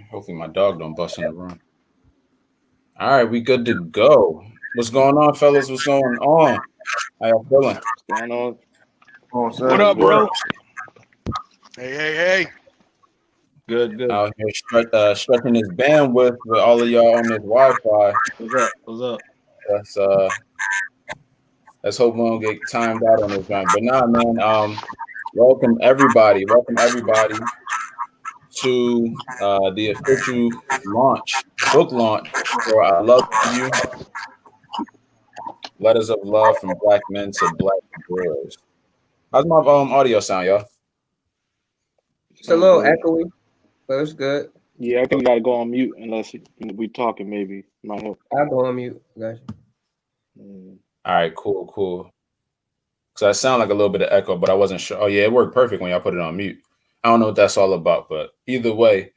Hopefully my dog don't bust in the room. All right, we good to go. What's going on, fellas? What's going on? How y'all feeling? Going on. Oh, What sir. up, Good. bro? Hey. Good, good. Out here stretching his bandwidth with all of y'all on this Wi-Fi. What's up? What's up? Let's uh, let's hope we don't get timed out on this joint. But nah, man. Welcome everybody. Welcome everybody to the official book launch for I Love You, Letters of Love from Black Men to Black Boys. How's my audio sound, y'all? It's a Sound little good. echoey, but it's good. Yeah, I think we gotta go on mute unless we talking. Maybe might help. I'll go on mute. Gotcha. All right, cool. Because I sound like a little bit of echo, but I wasn't sure. Oh yeah, it worked perfect when y'all put it on mute. I don't know what that's all about, but either way,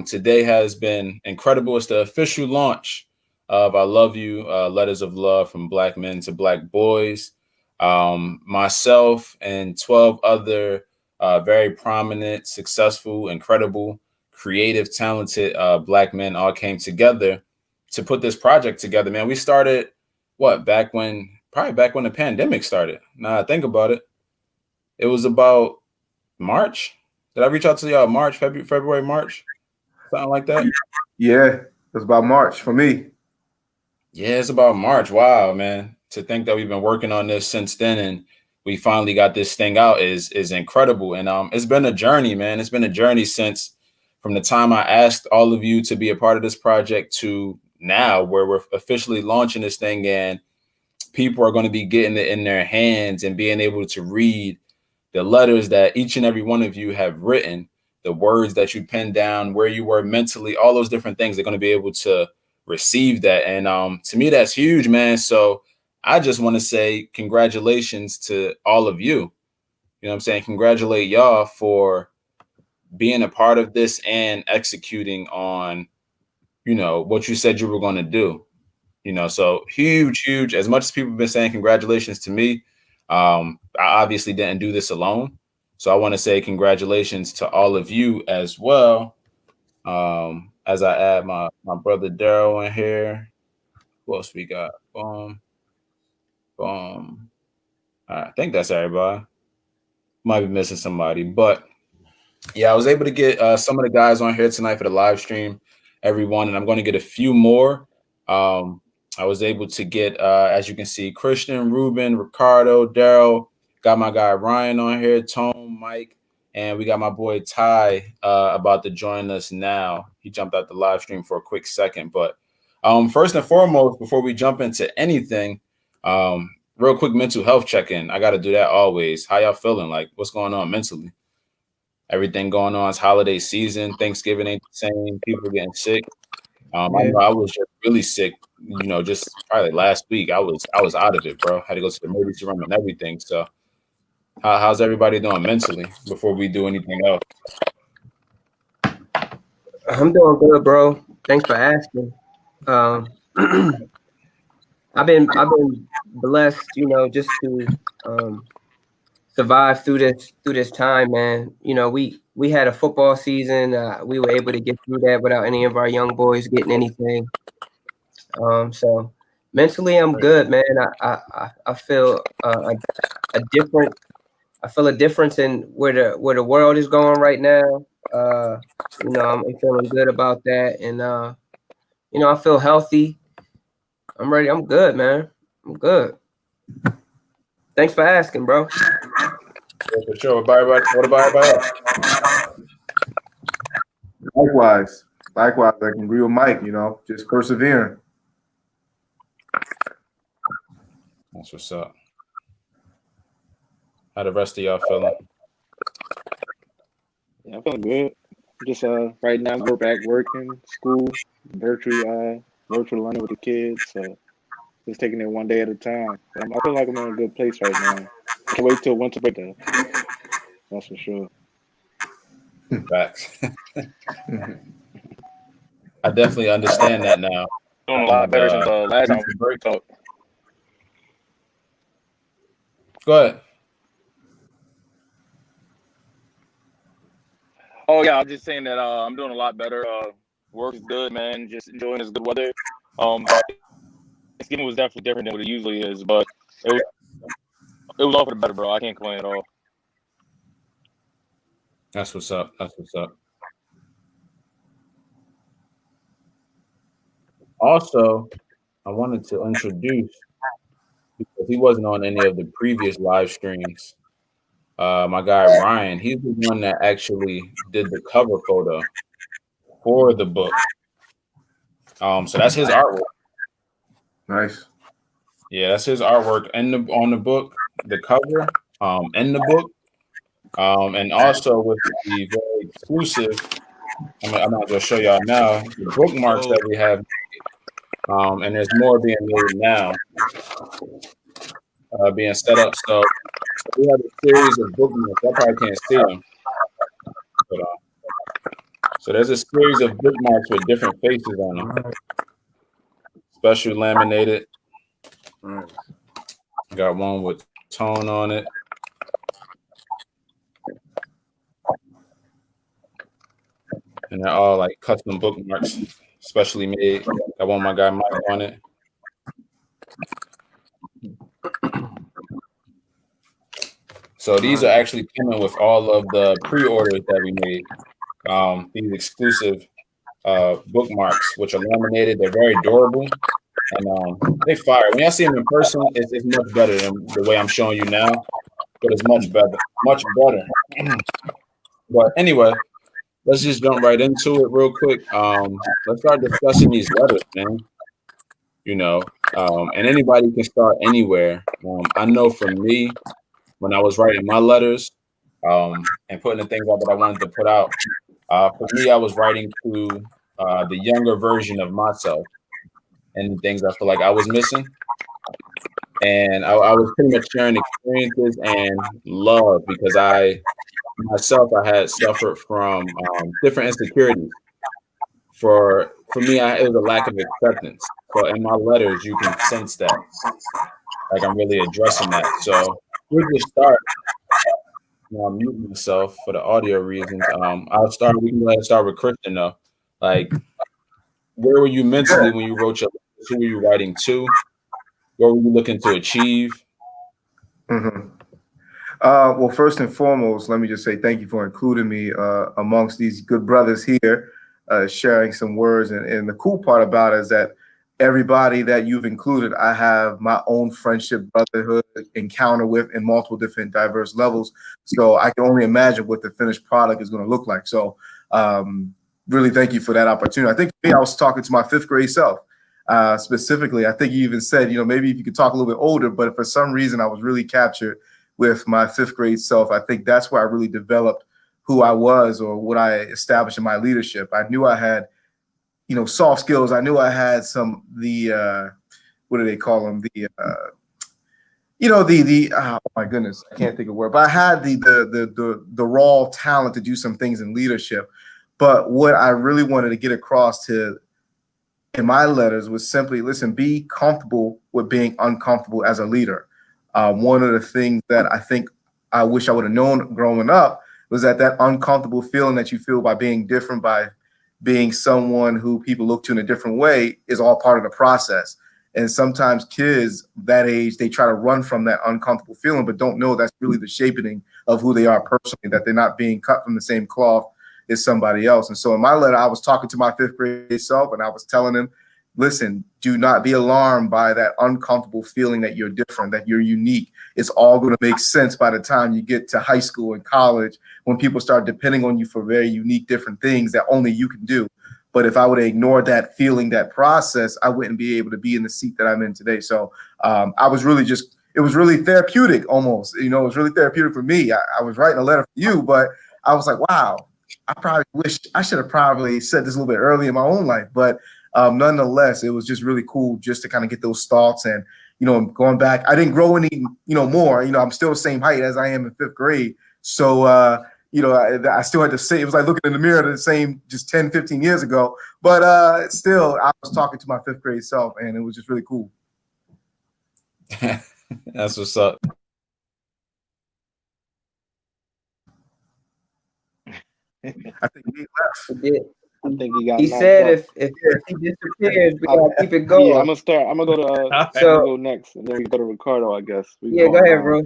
today has been incredible. It's the official launch of I Love You, Letters of Love from Black Men to Black Boys. Myself and 12 other very prominent, successful, incredible, creative, talented Black men all came together to put this project together, man. We started probably back when the pandemic started. Now I think about it, it was about March. Did I reach out to y'all March, February, March, something like that? Yeah, it was about March for me. Yeah, it's about March. Wow, man. To think that we've been working on this since then and we finally got this thing out is incredible. And it's been a journey, man. It's been a journey since from the time I asked all of you to be a part of this project to now where we're officially launching this thing and people are going to be getting it in their hands and being able to read the letters that each and every one of you have written, the words that you penned down, where you were mentally, all those different things. They're going to be able to receive that. And to me, that's huge, man. So I just want to say congratulations to all of you. You know what I'm saying? Congratulate y'all for being a part of this and executing on, what you said you were going to do. So huge. As much as people have been saying congratulations to me, I obviously didn't do this alone. So I want to say congratulations to all of you as well. As I add my brother Daryl in here. Who else we got? Boom. All right, I think that's everybody. Might be missing somebody, but yeah, I was able to get some of the guys on here tonight for the live stream, everyone, and I'm going to get a few more. I was able to get, as you can see, Christian, Ruben, Ricardo, Daryl, got my guy Ryan on here, Tone, Mike, and we got my boy Ty about to join us now. He jumped out the live stream for a quick second, but first and foremost, before we jump into anything, real quick mental health check-in. I got to do that always. How y'all feeling? Like, what's going on mentally? Everything going on. It's holiday season. Thanksgiving ain't the same. People getting sick. I know I was just really sick. Just probably last week. I was out of it, bro. Had to go to the emergency room and everything. So, how's everybody doing mentally before we do anything else? I'm doing good, bro. Thanks for asking. I've been blessed, just to survive through this time, man. We had a football season. We were able to get through that without any of our young boys getting anything. So mentally, I'm good, man. I feel a different. I feel a difference in where the world is going right now. I'm feeling good about that, and I feel healthy. I'm ready. I'm good, man. I'm good. Thanks for asking, bro. Yeah, for sure. What about everybody else? Likewise, I can agree with Mike. Just persevering. That's what's up. How the rest of y'all feeling? Yeah, I'm feeling good. Just right now we're back working, school, virtual learning with the kids. So just taking it one day at a time. I feel like I'm in a good place right now. Can't wait till winter break though. That's for sure. Facts. I definitely understand that now. Doing a lot better since last time we talked. Go ahead. Oh yeah, I'm just saying that I'm doing a lot better. Work is good, man. Just enjoying this good weather. Thanksgiving was definitely different than what it usually is, but it was all for the better, bro. I can't complain at all. That's what's up. That's what's up. Also, I wanted to introduce, because he wasn't on any of the previous live streams, my guy Ryan. He's the one that actually did the cover photo for the book. So that's his artwork. Nice. Yeah, that's his artwork on the book, the cover, in the book, and also with the very exclusive. I'm not gonna show y'all now the bookmarks that we have, and there's more being made now, being set up. So we have a series of bookmarks. I probably can't see them, but so there's a series of bookmarks with different faces on them, special laminated. Nice. Got one with tone on it. And they're all like custom bookmarks, specially made. Got one my guy Mike on it. So these are actually coming with all of the pre-orders that we made. These exclusive bookmarks, which are laminated. They're very durable, and they fire. When y'all see them in person, it's much better than the way I'm showing you now. But it's much better, much better. But anyway, let's just jump right into it real quick. Let's start discussing these letters, man. You know, and anybody can start anywhere. I know for me, when I was writing my letters and putting the things out that I wanted to put out, for me, I was writing to the younger version of myself and the things I feel like I was missing. And I was pretty much sharing experiences and love, because I had suffered from different insecurities. For me, it was a lack of acceptance. So in my letters, you can sense that, like I'm really addressing that. So we'll just start. I'm muting myself for the audio reasons. I'll start. We can go ahead and start with Christian though. Like, where were you mentally when you wrote your letters? Who were you writing to? What were you looking to achieve? Mm-hmm. Well, first and foremost, let me just say thank you for including me amongst these good brothers here, sharing some words. And the cool part about it is that everybody that you've included, I have my own friendship, brotherhood encounter with in multiple different diverse levels. So I can only imagine what the finished product is going to look like. So really thank you for that opportunity. I think for me, I was talking to my fifth grade self. Specifically, I think you even said, maybe if you could talk a little bit older, but for some reason I was really captured with my fifth grade self. I think that's where I really developed who I was or what I established in my leadership. I knew I had, soft skills. I knew I had what do they call them? Oh my goodness, I can't think of word, but I had the raw talent to do some things in leadership. But what I really wanted to get across in my letters was simply, listen, be comfortable with being uncomfortable as a leader. One of the things that I think I wish I would have known growing up was that uncomfortable feeling that you feel by being different, by being someone who people look to in a different way, is all part of the process. And sometimes kids that age, they try to run from that uncomfortable feeling, but don't know that's really the shaping of who they are personally, that they're not being cut from the same cloth as somebody else. And so in my letter, I was talking to my fifth grade self, and I was telling him, listen, do not be alarmed by that uncomfortable feeling that you're different, that you're unique. It's all going to make sense by the time you get to high school and college, when people start depending on you for very unique, different things that only you can do. But if I would have ignored that feeling, that process, I wouldn't be able to be in the seat that I'm in today. So it was really therapeutic almost. It was really therapeutic for me. I was writing a letter for you, but I was like, wow, I probably wish I should have probably said this a little bit early in my own life. But nonetheless, it was just really cool just to kind of get those thoughts. And, going back, I didn't grow any, more. I'm still the same height as I am in fifth grade. So, I still had to say, it was like looking in the mirror the same just 10, 15 years ago. But still, I was talking to my fifth grade self, and it was just really cool. That's what's up. I think he left. Yeah. I think he got He knocked said out. if he disappears, we I, gotta keep it yeah, going. I'm gonna go to I'm So gonna go next, and then we go to Ricardo. I guess we can yeah, go go ahead, around. bro.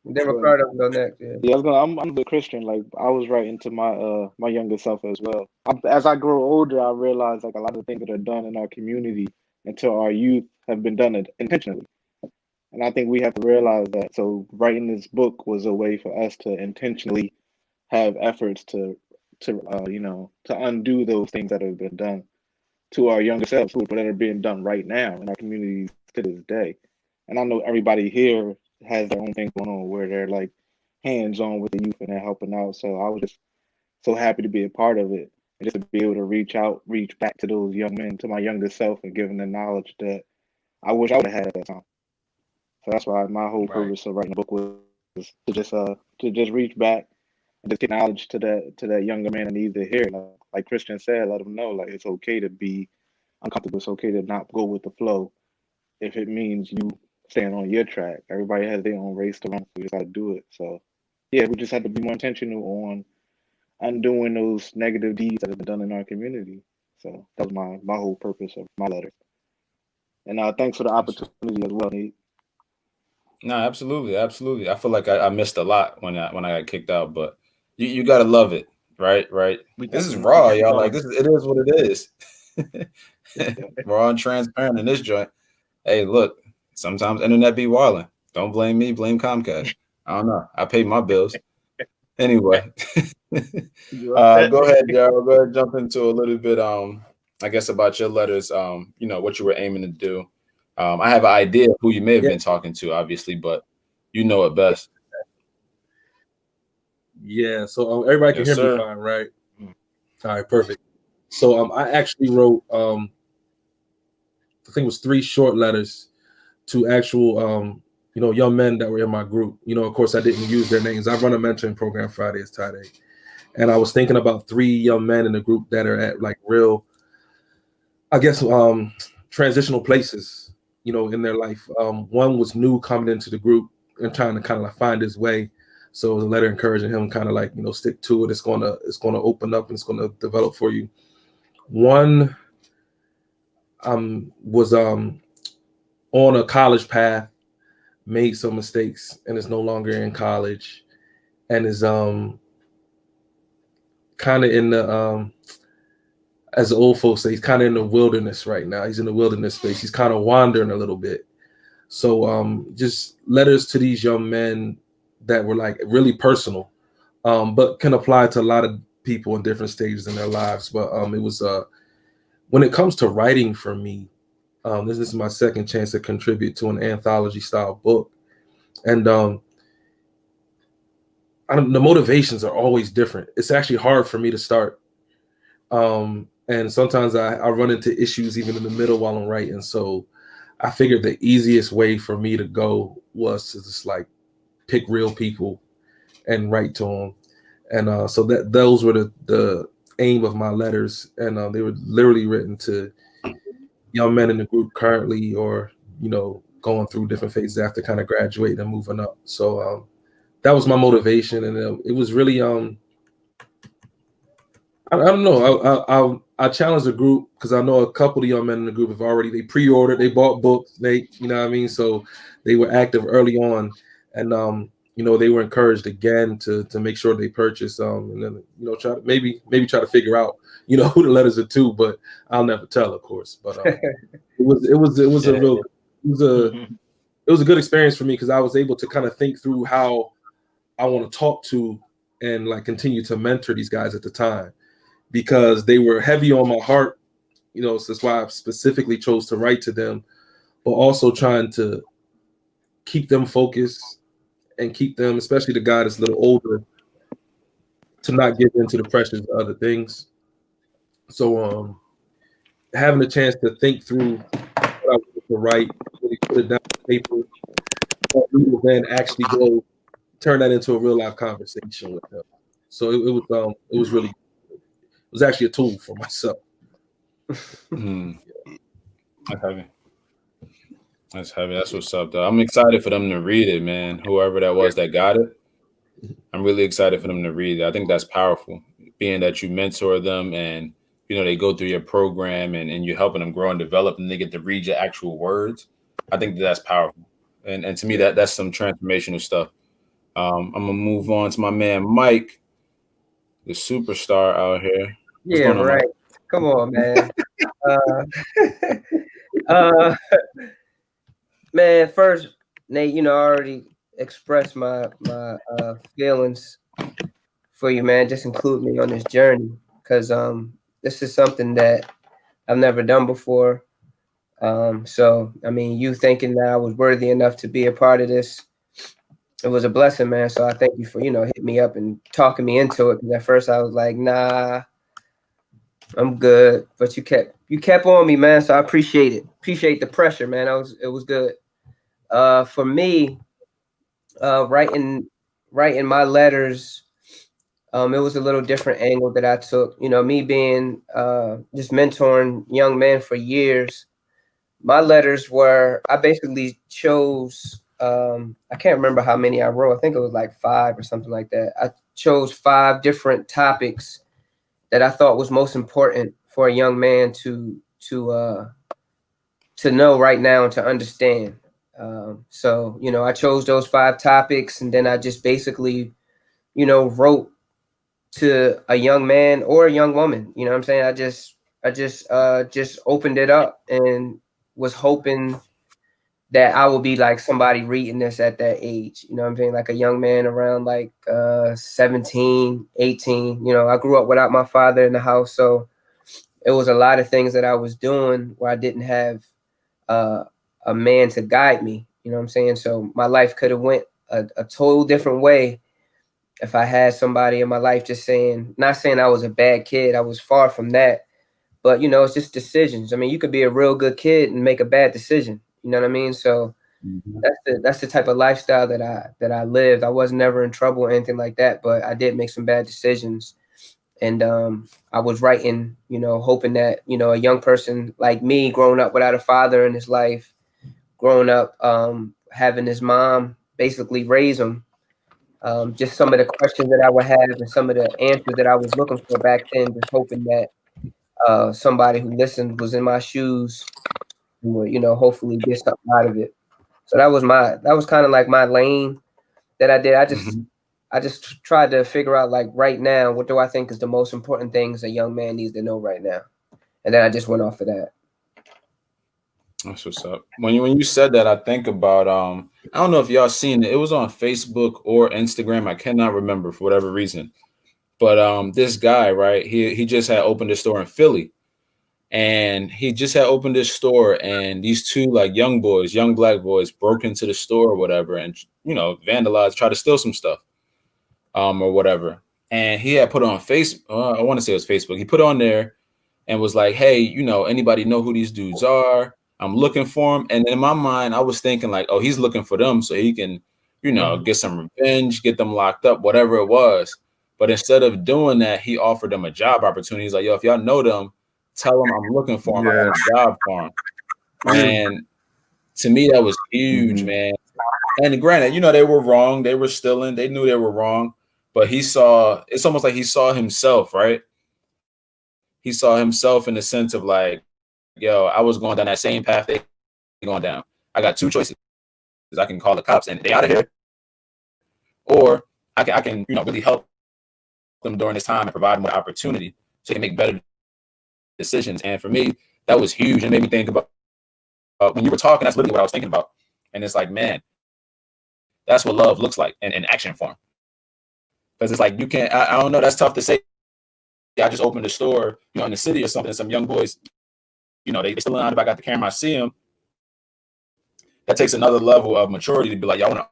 Then Go ahead. Ricardo can go next. Yeah. Yeah, I'm the Christian. Like I was right into my younger self as well. As I grow older, I realize like a lot of things that are done in our community and to our youth have been done intentionally. And I think we have to realize that. So writing this book was a way for us to intentionally have efforts to undo those things that have been done to our younger selves, that are being done right now in our communities to this day. And I know everybody here has their own thing going on where they're like hands on with the youth and they're helping out. So I was just so happy to be a part of it and just to be able to reach back to those young men, to my younger self, and give them the knowledge that I wish I would have had at that time. So that's why my whole Right. purpose of writing the book was to just reach back and just get knowledge to that younger man that needs to hear. Like Christian said, let them know like it's okay to be uncomfortable. It's okay to not go with the flow if it means you staying on your track. Everybody has their own race to run. We just got to do it. So yeah, we just have to be more intentional on undoing those negative deeds that have been done in our community. So that was my whole purpose of my letter. And thanks for the opportunity as well, Nate. No, absolutely, absolutely. I feel like I missed a lot when I got kicked out, but you gotta love it, right? Right. We This is definitely raw, keep y'all. going. Like it is what it is. Raw and transparent in this joint. Hey, look, sometimes internet be wilding. Don't blame me, blame Comcast. I don't know. I pay my bills. Anyway. You upset? Go ahead, y'all. Go ahead, jump into a little bit I guess about your letters, what you were aiming to do. I have an idea of who you may have been talking to, obviously, but you know it best. Yeah, so everybody can Yes, hear me sir. fine, right? All right, perfect. So I actually wrote, I think it was 3 short letters to actual, young men that were in my group. Of course, I didn't use their names. I run a mentoring program Fridays, Friday, and I was thinking about 3 young men in the group that are at like real, I guess, transitional places, in their life. One was new coming into the group and trying to kind of like find his way. So the letter encouraging him kind of like, stick to it. It's gonna open up and it's gonna develop for you. One was on a college path, made some mistakes, and is no longer in college, and is kind of in the as the old folks say, he's kind of in the wilderness right now. He's in the wilderness space. He's kind of wandering a little bit. So just letters to these young men that were like really personal, but can apply to a lot of people in different stages in their lives. But it was when it comes to writing for me, this is my second chance to contribute to an anthology style book. And the motivations are always different. It's actually hard for me to start. And sometimes I run into issues even in the middle while I'm writing. So I figured the easiest way for me to go was to just like pick real people and write to them. And so those were the aim of my letters. And they were literally written to young men in the group currently, or, going through different phases after kind of graduating and moving up. So that was my motivation. And it was really, I don't know. I challenged the group because I know a couple of young men in the group they pre-ordered, they bought books, you know what I mean? So they were active early on, and they were encouraged again to make sure they purchased and then try to maybe try to figure out who the letters are to, but I'll never tell, of course. But it was a good experience for me because I was able to kind of think through how I want to talk to and like continue to mentor these guys at the time, because they were heavy on my heart, so that's why I specifically chose to write to them, but also trying to keep them focused and keep them, especially the guy that's a little older, to not get into the pressures of other things. So having a chance to think through what I wanted to write, really put it down on paper, we will then actually go turn that into a real life conversation with them. So it was really, it was actually a tool for myself. That's heavy. That's heavy. That's what's up, though. I'm excited for them to read it, man. Whoever that was that got it, I'm really excited for them to read it. I think that's powerful, being that you mentor them and they go through your program and you're helping them grow and develop, and they get to read your actual words. I think that's powerful. And to me, that's some transformational stuff. I'm gonna move on to my man Mike, the superstar out here. What's Yeah, going on, right. Mike? Come on, man. uh, Man, first, Nate, I already expressed my feelings for you, man. Just include me on this journey, because this is something that I've never done before. So I mean, you thinking that I was worthy enough to be a part of this, it was a blessing, man. So I thank you for hitting me up and talking me into it. Because at first I was like, nah, I'm good, but you kept on me, man. So I appreciate it. Appreciate the pressure, man. It was good. For me, writing my letters, it was a little different angle that I took. Me being just mentoring young men for years, my letters were, I basically chose, I can't remember how many I wrote. I think it was like 5 or something like that. I chose 5 different topics that I thought was most important for a young man to know right now and to understand. So I chose those 5 topics, and then I just basically wrote to a young man or a young woman. You know what I'm saying? I just opened it up and was hoping that I would be like somebody reading this at that age. You know what I'm saying? Like a young man around like 17, 18. I grew up without my father in the house, so it was a lot of things that I was doing where I didn't have a man to guide me. You know what I'm saying? So my life could have went a total different way if I had somebody in my life just saying, not saying I was a bad kid. I was far from that. But, it's just decisions. I mean, you could be a real good kid and make a bad decision. You know what I mean? So that's the type of lifestyle that I lived. I was never in trouble or anything like that, but I did make some bad decisions. And I was writing, hoping that, a young person like me growing up without a father in his life, growing up having his mom basically raise him, just some of the questions that I would have and some of the answers that I was looking for back then, just hoping that somebody who listened was in my shoes and would, hopefully get something out of it. So that was kind of like my lane that I did. I just tried to figure out, like, right now, what do I think is the most important things a young man needs to know right now? And then I just went off of that. That's what's up. When you said that, I think about I don't know if y'all seen it. It was on Facebook or Instagram. I cannot remember for whatever reason. But this guy, right? He just had opened a store in Philly, and he just had opened this store, and these 2 like young black boys, broke into the store or whatever, and vandalized, tried to steal some stuff, or whatever. And he had put on Facebook. I want to say it was Facebook. He put on there and was like, "Hey, anybody know who these dudes are? I'm looking for them." And in my mind, I was thinking like, "Oh, he's looking for them so he can, get some revenge, get them locked up, whatever it was." But instead of doing that, he offered them a job opportunity. He's like, "Yo, if y'all know them, tell them I'm looking for them. I have a job for them." And to me, that was huge, man. And granted, they were wrong. They were stealing. They knew they were wrong. But it's almost like he saw himself, right? He saw himself in the sense of like, yo, I was going down that same path they going down. I got 2 choices. I can call the cops and they out of here, or I can really help them during this time and provide them with opportunity so they can make better decisions. And for me, that was huge. And made me think about when you were talking, that's literally what I was thinking about. And it's like, man, that's what love looks like in action form. Because it's like, you can't, I don't know, that's tough to say. I just opened a store, in the city or something. Some young boys, they still on. If I got the camera, I see them. That takes another level of maturity to be like, y'all want to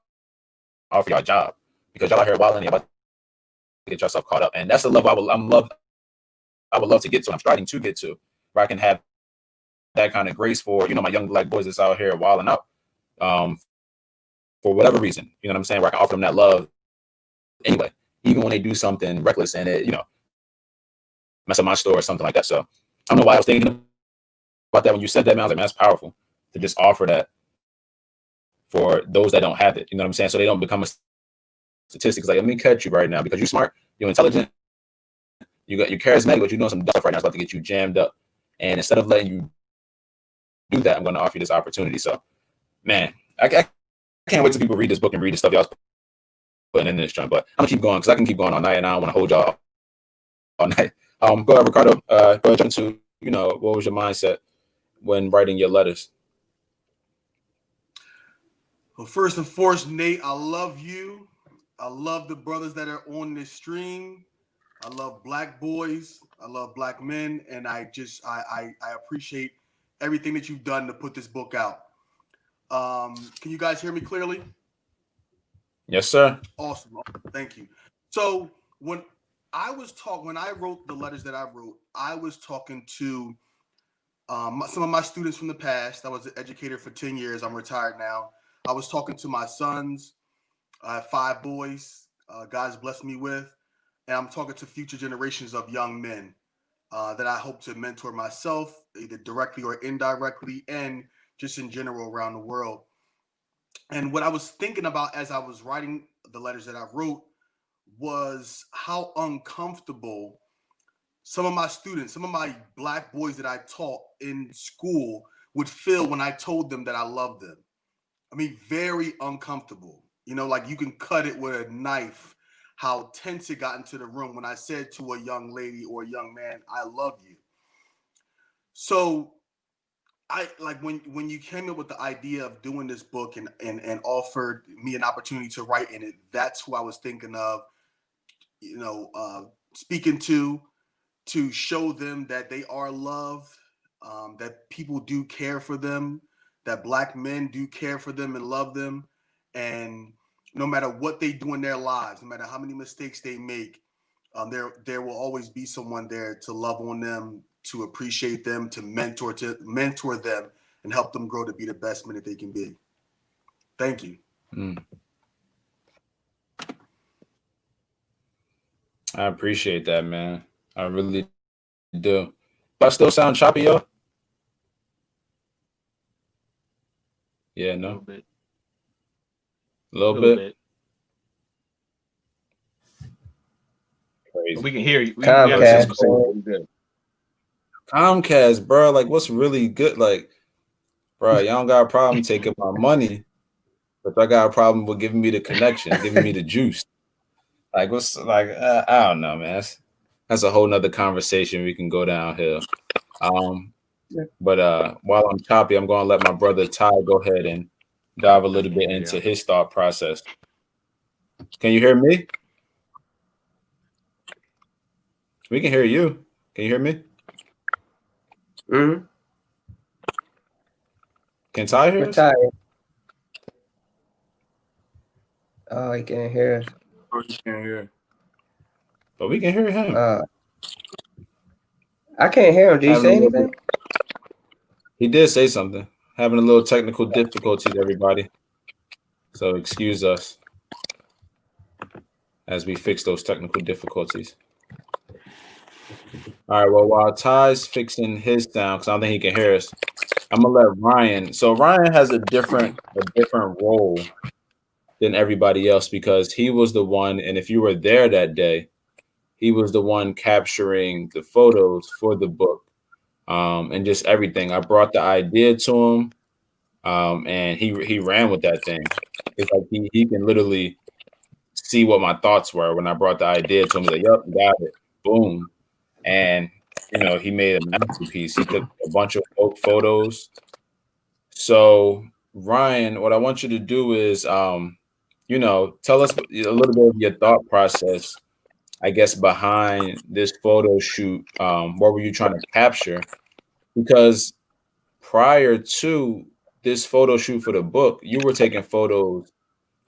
offer y'all a job because y'all out here wilding, y'all about to get yourself caught up. And that's the level I would love to get to. I'm striving to get to, where I can have that kind of grace for, my young black boys that's out here wilding out, for whatever reason. You know what I'm saying? Where I can offer them that love anyway, even when they do something reckless and it, mess up my store or something like that. So I don't know why I was thinking about that when you said that, man. I was like, man, that's powerful to just offer that for those that don't have it. You know what I'm saying? So they don't become a statistic. It's like, let me catch you right now because you're smart, you're intelligent, you're charismatic, but you're doing some stuff right now. It's about to get you jammed up. And instead of letting you do that, I'm going to offer you this opportunity. So, man, I can't wait till people read this book and read the stuff y'all putting in this joint. But I'm gonna keep going because I can keep going all night, and I don't want to hold y'all all night. Go ahead, Ricardo. Go ahead into, what was your mindset when writing your letters? Well, first and foremost, Nate, I love you. I love the brothers that are on this stream. I love black boys. I love black men, and I appreciate everything that you've done to put this book out. Can you guys hear me clearly? Yes, sir. Awesome. Thank you. So when I wrote the letters that I wrote, I was talking to some of my students from the past. I was an educator for 10 years. I'm retired now. I was talking to my sons. I have 5 boys God's blessed me with. And I'm talking to future generations of young men that I hope to mentor myself, either directly or indirectly, and just in general around the world. And what I was thinking about as I was writing the letters that I wrote was how uncomfortable some of my students, some of my black boys that I taught in school would feel when I told them that I loved them. I mean, very uncomfortable. Like you can cut it with a knife, how tense it got into the room when I said to a young lady or a young man, I love you. So I like when you came up with the idea of doing this book and offered me an opportunity to write in it, that's who I was thinking of, speaking to show them that they are loved, that people do care for them, that black men do care for them and love them. And no matter what they do in their lives, no matter how many mistakes they make, there will always be someone there to love on them, to appreciate them, to mentor them and help them grow to be the best men that they can be. Thank you. I appreciate that, man. I really do. Do I still sound choppy, yo? Yeah, no. A little bit. Crazy. We can hear you. Comcast, bro. Like, what's really good? Like, bro, y'all don't got a problem taking my money, but I got a problem with giving me the connection, giving me the juice. Like, what's like? I don't know, man. That's a whole nother conversation. We can go downhill. But while I'm choppy, I'm going to let my brother Ty go ahead and dive a little bit into his thought process. Can you hear me? We can hear you. Can you hear me? Mm-hmm. Can Ty hear us? Oh, he can't hear us. Oh, you can't hear. But we can hear him. I can't hear him. Did he say anything? He did say something. Having a little technical difficulties, everybody. So excuse us as we fix those technical difficulties. All right, well, while Ty's fixing his sound, because I don't think he can hear us, I'm gonna let Ryan. So Ryan has a different role than everybody else because he was the one, and if you were there that day, he was the one capturing the photos for the book, and just everything. I brought the idea to him, and he ran with that thing. It's like he can literally see what my thoughts were when I brought the idea to him. He's like, "Yup, got it, boom." And he made a masterpiece. He took a bunch of photos. So Ryan, what I want you to do is, tell us a little bit of your thought process, I guess, behind this photo shoot. What were you trying to capture? Because prior to this photo shoot for the book, you were taking photos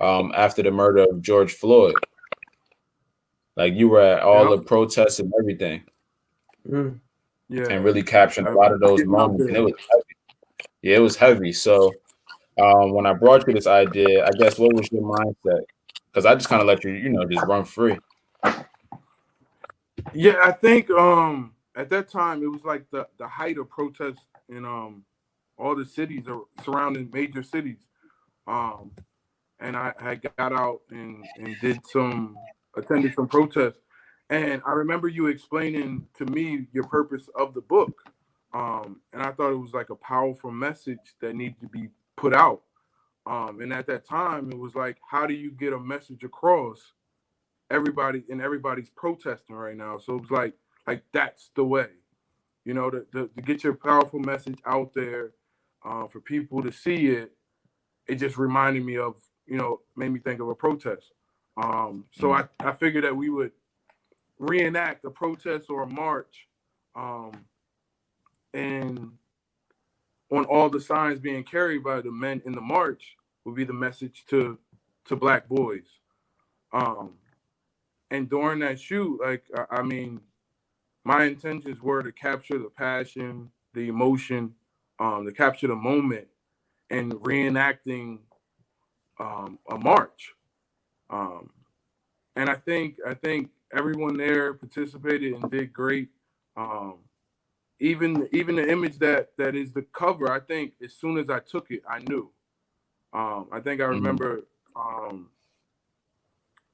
after the murder of George Floyd. Like you were at all the protests and everything. Yeah, and really capturing a lot of those moments. And it was heavy. Yeah, it was heavy. So when I brought you this idea, I guess what was your mindset? Because I just kind of let you, just run free. Yeah, I think at that time it was like the height of protests in all the cities surrounding major cities. And I got out and attended some protests. And I remember you explaining to me your purpose of the book. And I thought it was like a powerful message that needed to be put out. And at that time, it was like, how do you get a message across? Everybody's protesting right now. So it was like that's the way, you know, to get your powerful message out there, for people to see it. It just reminded me of, you know, made me think of a protest. So I figured that we would reenact a protest or a march, and on all the signs being carried by the men in the march would be the message to Black boys. And during that shoot, like, I mean, my intentions were to capture the passion, the emotion, to capture the moment, and reenacting a march. And I think everyone there participated and did great. Even the image that is the cover, I think as soon as I took it, I knew. I think I remember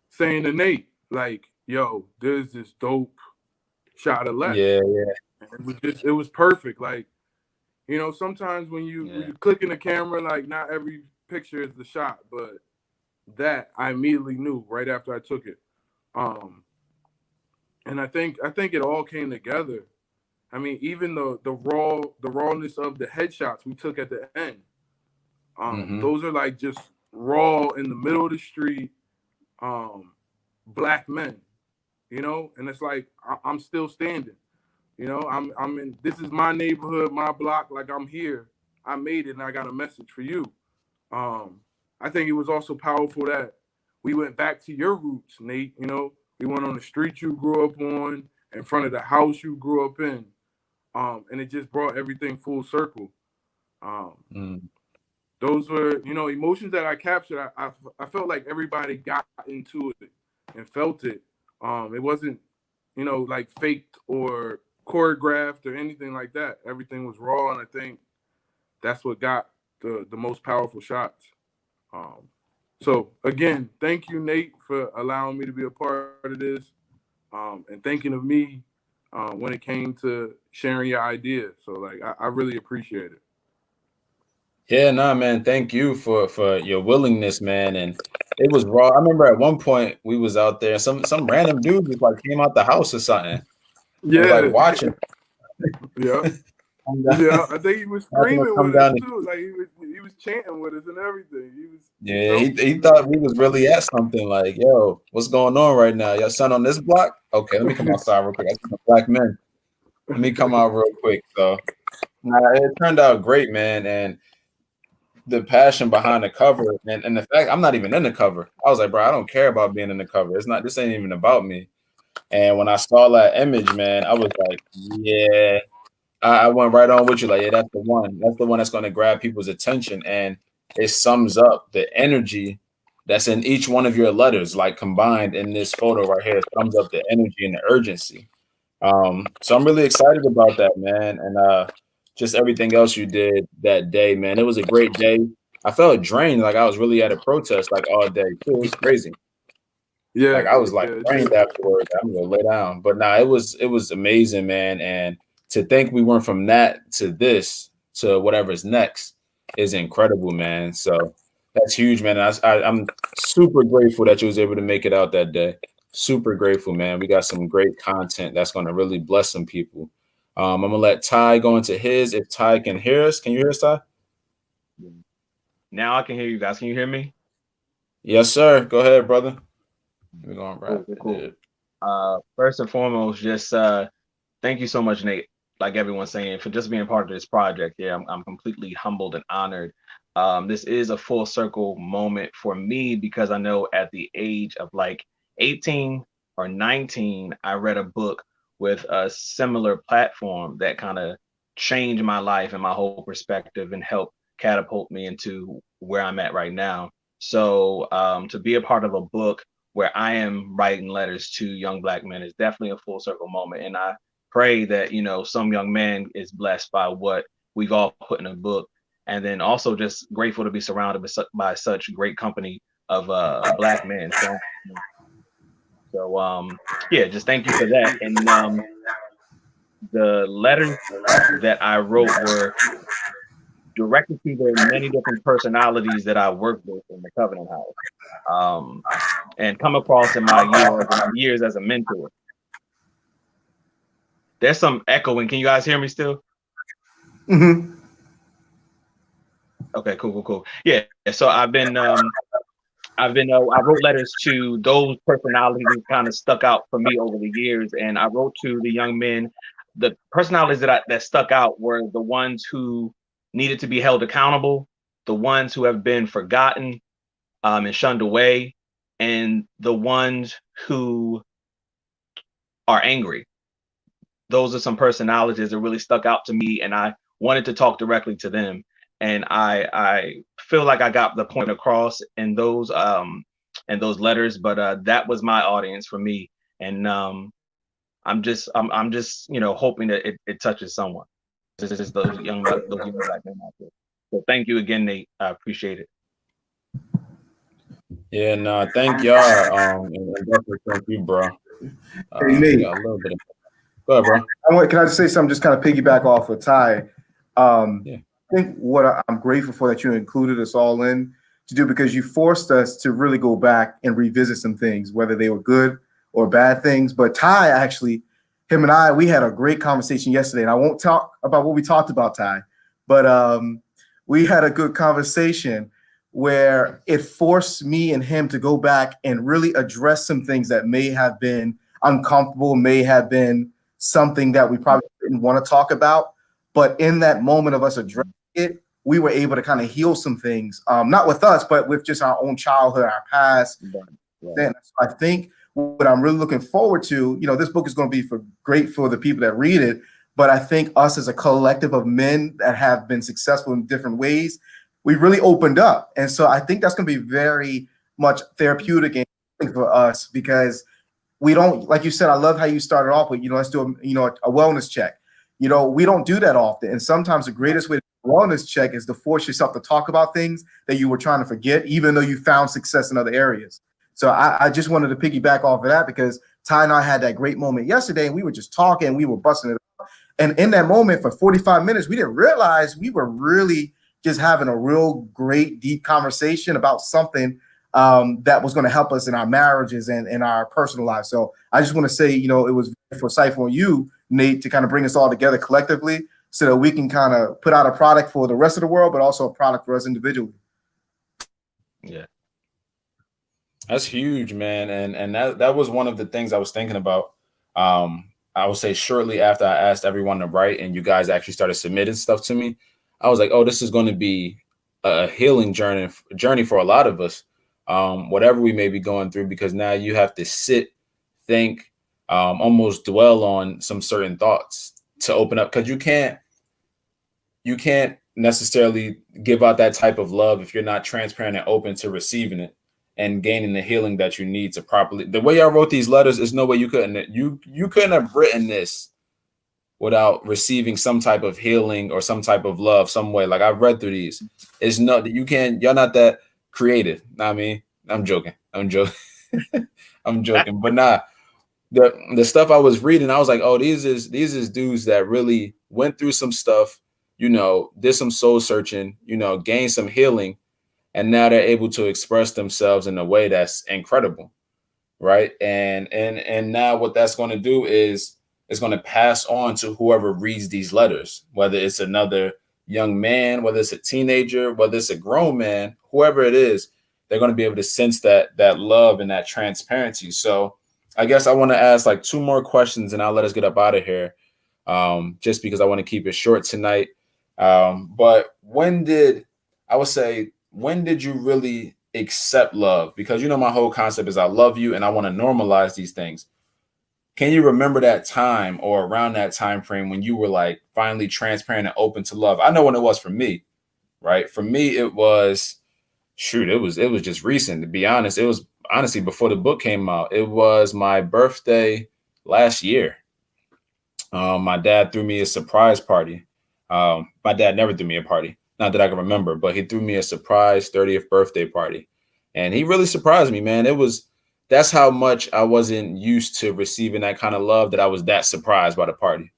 saying to Nate, like, yo, there's this dope shot of left. Yeah. It was perfect. Like, you know, sometimes when you click in the camera, like, not every picture is the shot, but that I immediately knew right after I took it. And I think it all came together. I mean, even the rawness of the headshots we took at the end, those are like just raw in the middle of the street, Black men, you know, and it's like I'm still standing, you know, I'm in, this is my neighborhood, my block, like I'm here, I made it, and I got a message for you. I think it was also powerful that we went back to your roots, Nate. You know, we went on the street you grew up on, in front of the house you grew up in, and it just brought everything full circle. Those were, you know, emotions that I captured. I felt like everybody got into it and felt it. It wasn't, you know, like faked or choreographed or anything like that. Everything was raw, and I think that's what got the most powerful shots. So again, thank you, Nate, for allowing me to be a part of this, and thinking of me when it came to sharing your ideas. So like, I really appreciate it. Yeah, nah, man. Thank you for your willingness, man. And it was raw. I remember at one point we was out there, some random dude just like came out the house or something. Yeah, was, like watching. Yeah. Yeah, I think he was screaming with us too. Like he was chanting with us and everything. He thought we was really at something. Like, yo, what's going on right now? Your son on this block? Okay, let me come outside real quick. I see some Black men. Let me come out real quick. So, it turned out great, man. And the passion behind the cover, and the fact I'm not even in the cover. I was like, bro, I don't care about being in the cover. It's not. This ain't even about me. And when I saw that image, man, I was like, yeah. I went right on with you. Like, yeah, that's the one. That's the one that's going to grab people's attention. And it sums up the energy that's in each one of your letters, like combined in this photo right here. It sums up the energy and the urgency. So I'm really excited about that, man. And just everything else you did that day, man. It was a great day. I felt drained. Like I was really at a protest like all day. It was crazy. Yeah. Like I was like drained afterwards. I'm going to lay down. But it was amazing, man. And to think we went from that to this to whatever's next is incredible, man. So that's huge, man. I'm super grateful that you was able to make it out that day. Super grateful, man. We got some great content that's going to really bless some people. I'm going to let Ty go into his. If Ty can hear us, can you hear us, Ty? Now I can hear you guys. Can you hear me? Yes, sir. Go ahead, brother. We're going right. Cool. First and foremost, just thank you so much, Nate. Like everyone's saying, for just being part of this project. Yeah, I'm completely humbled and honored. This is a full circle moment for me because I know at the age of like 18 or 19, I read a book with a similar platform that kind of changed my life and my whole perspective and helped catapult me into where I'm at right now. So to be a part of a book where I am writing letters to young Black men is definitely a full circle moment. And I pray that, you know, some young man is blessed by what we've all put in a book. And then also just grateful to be surrounded by such great company of Black men. So So yeah, just thank you for that. And the letters that I wrote were directed to the many different personalities that I worked with in the Covenant House, and come across in my years as a mentor. There's some echoing. Can you guys hear me still? Mm-hmm. Okay, cool. Yeah. So I wrote letters to those personalities that kind of stuck out for me over the years, and I wrote to the young men. The personalities that stuck out were the ones who needed to be held accountable, the ones who have been forgotten and shunned away, and the ones who are angry. Those are some personalities that really stuck out to me, and I wanted to talk directly to them. And I feel like I got the point across in those letters, but that was my audience for me, and I'm just hoping that it touches someone. This is those young black men out there. So thank you again, Nate. I appreciate it. Yeah, no, thank y'all. And definitely thank you, bro. Hey, Nate. A little bit. Go ahead, bro. Can I just say something? Just kind of piggyback off of Ty. Yeah. I think what I'm grateful for that you included us all in to do, because you forced us to really go back and revisit some things, whether they were good or bad things. But Ty, actually, him and I, we had a great conversation yesterday, and I won't talk about what we talked about, Ty, but we had a good conversation where it forced me and him to go back and really address some things that may have been uncomfortable, may have been something that we probably didn't want to talk about. But in that moment of us addressing it, we were able to kind of heal some things, not with us, but with just our own childhood, our past. Then I think what I'm really looking forward to, this book is going to be great for the people that read it. But I think us as a collective of men that have been successful in different ways, we really opened up. And so I think that's going to be very much therapeutic for us, because we don't, like you said, I love how you started off with, let's do a wellness check. We don't do that often. And sometimes the greatest way to do a wellness check is to force yourself to talk about things that you were trying to forget, even though you found success in other areas. So I just wanted to piggyback off of that, because Ty and I had that great moment yesterday, and we were just talking, we were busting it up. And in that moment for 45 minutes, we didn't realize we were really just having a real great, deep conversation about something that was going to help us in our marriages and in our personal lives. So I just want to say, it was foresightful on you, Nate, to kind of bring us all together collectively so that we can kind of put out a product for the rest of the world, but also a product for us individually. Yeah. That's huge, man. And that was one of the things I was thinking about. I would say shortly after I asked everyone to write and you guys actually started submitting stuff to me, I was like, oh, this is going to be a healing journey for a lot of us, whatever we may be going through, because now you have to sit, think, almost dwell on some certain thoughts to open up, because you can't necessarily give out that type of love if you're not transparent and open to receiving it and gaining the healing that you need to properly. The way I wrote these letters, there's no way you couldn't have written this without receiving some type of healing or some type of love some way. Like, I've read through these. It's not that you're not that creative. I mean, I'm joking. I'm joking. But nah, the stuff I was reading, I was like, oh, these is dudes that really went through some stuff, did some soul searching, gained some healing, and now they're able to express themselves in a way that's incredible, right? And now what that's going to do is it's going to pass on to whoever reads these letters, whether it's another young man, whether it's a teenager, whether it's a grown man, whoever it is, they're going to be able to sense that love and that transparency. So I guess I want to ask like 2 more questions and I'll let us get up out of here, just because I want to keep it short tonight. But when did you really accept love? Because, my whole concept is I love you and I want to normalize these things. Can you remember that time or around that time frame when you were like finally transparent and open to love? I know when it was for me, right? For me, it was, it was just recent, to be honest. It was honestly before the book came out. It was my birthday last year. My dad threw me a surprise party. My dad never threw me a party, not that I can remember, but he threw me a surprise 30th birthday party. And he really surprised me, man. It was that's how much I wasn't used to receiving that kind of love that I was that surprised by the party.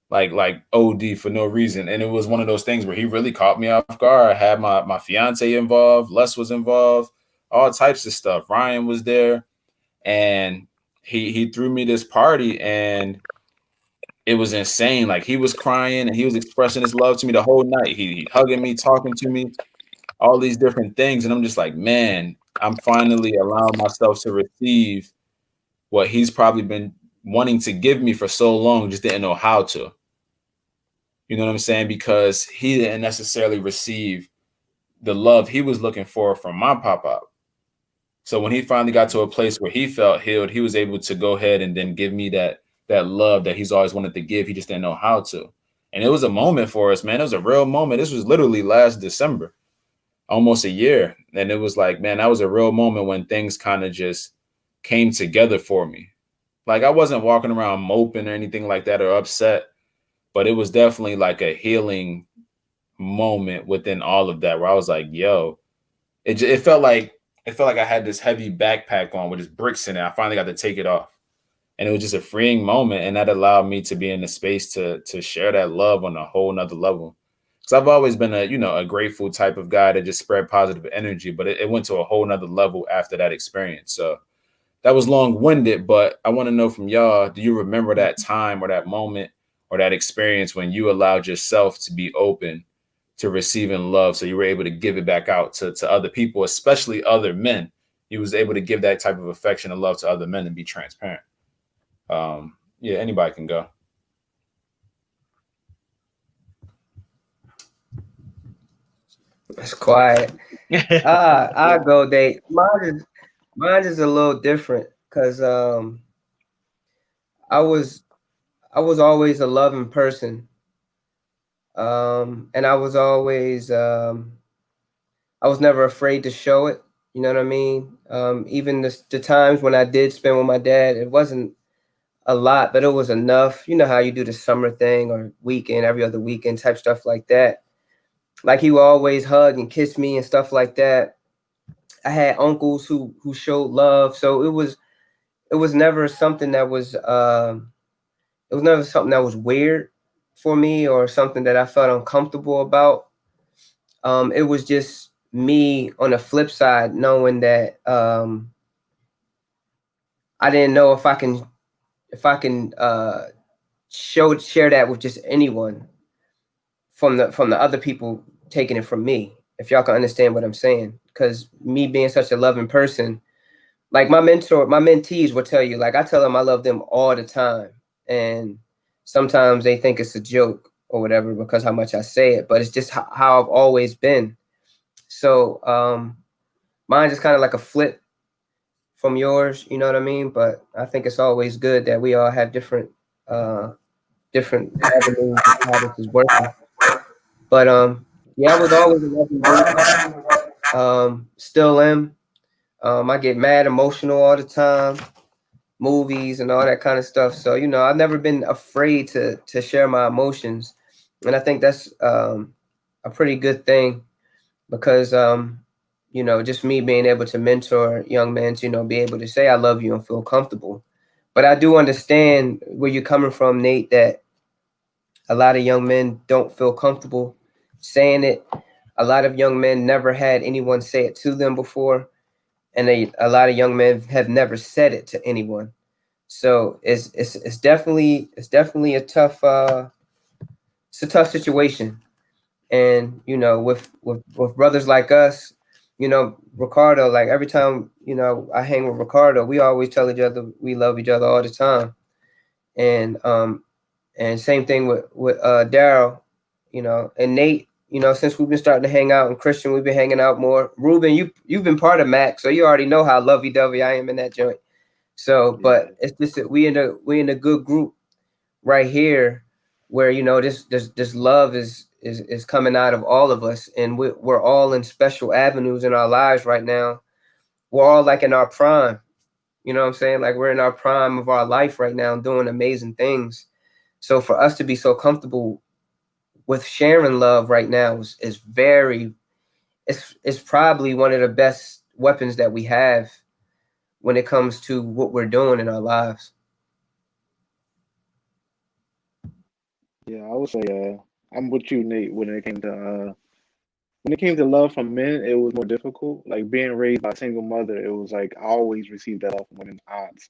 Like OD for no reason. And it was one of those things where he really caught me off guard. I had my fiance involved, Les was involved, all types of stuff. Ryan was there, and he threw me this party, and it was insane. Like, he was crying and he was expressing his love to me the whole night. He hugging me, talking to me, all these different things. And I'm just like, man, I'm finally allowing myself to receive what he's probably been wanting to give me for so long, just didn't know how to. You know what I'm saying? Because he didn't necessarily receive the love he was looking for from my pop-up. So when he finally got to a place where he felt healed, he was able to go ahead and then give me that love that he's always wanted to give. He just didn't know how to. And it was a moment for us, man. It was a real moment. This was literally last December, almost a year. And it was like, man, that was a real moment when things kind of just came together for me. Like, I wasn't walking around moping or anything like that or upset, but it was definitely like a healing moment within all of that, where I was like, yo, it felt like I had this heavy backpack on with just bricks in it. I finally got to take it off. And it was just a freeing moment. And that allowed me to be in the space to share that love on a whole nother level. Because I've always been a grateful type of guy that just spread positive energy, but it went to a whole nother level after that experience. So that was long-winded, but I want to know from y'all, do you remember that time or that moment or that experience when you allowed yourself to be open to receiving love, so you were able to give it back out to other people, especially other men? You was able to give that type of affection and love to other men and be transparent. Yeah, anybody can go. It's quiet. I'll go, Dave. Mine is a little different because I was always a loving person. And I was always I was never afraid to show it. You know what I mean? Even the times when I did spend with my dad, it wasn't a lot, but it was enough. You know how you do the summer thing or weekend, every other weekend type stuff like that. Like, he would always hug and kiss me and stuff like that. I had uncles who showed love, so it was never something that was weird for me or something that I felt uncomfortable about. It was just me on the flip side, knowing that I didn't know if I can share that with just anyone from the other people taking it from me, if y'all can understand what I'm saying. Because me being such a loving person, like my mentees will tell you, like, I tell them I love them all the time. And sometimes they think it's a joke or whatever because how much I say it, but it's just how I've always been. So mine is kind of like a flip from yours, you know what I mean? But I think it's always good that we all have different avenues of how this is working. But yeah, I was always a loving dude. Still am. I get mad, emotional all the time, movies and all that kind of stuff. So, you know, I've never been afraid to share my emotions. And I think that's a pretty good thing because, you know, just me being able to mentor young men to, you know, be able to say I love you and feel comfortable. But I do understand where you're coming from, Nate, that a lot of young men don't feel comfortable saying it. A lot of young men never had anyone say it to them before. And a lot of young men have never said it to anyone. So it's definitely a tough situation. And, you know, with brothers like us, you know, Ricardo, like every time, you know, I hang with Ricardo, we always tell each other we love each other all the time. And same thing with Daryl, you know, and Nate. You know, since we've been starting to hang out, and Christian, we've been hanging out more. Ruben, you've been part of MAC, so you already know how lovey-dovey I am in that joint. So, but it's just that we in a good group right here, where, you know, this love is coming out of all of us, and we're all in special avenues in our lives right now. We're all like in our prime, you know what I'm saying? Like, we're in our prime of our life right now, doing amazing things. So for us to be so comfortable with sharing love right now is very, it's probably one of the best weapons that we have when it comes to what we're doing in our lives. Yeah, I would say I'm with you, Nate, when it came to love from men, it was more difficult. Like being raised by a single mother, it was like I always received that love from women's aunts,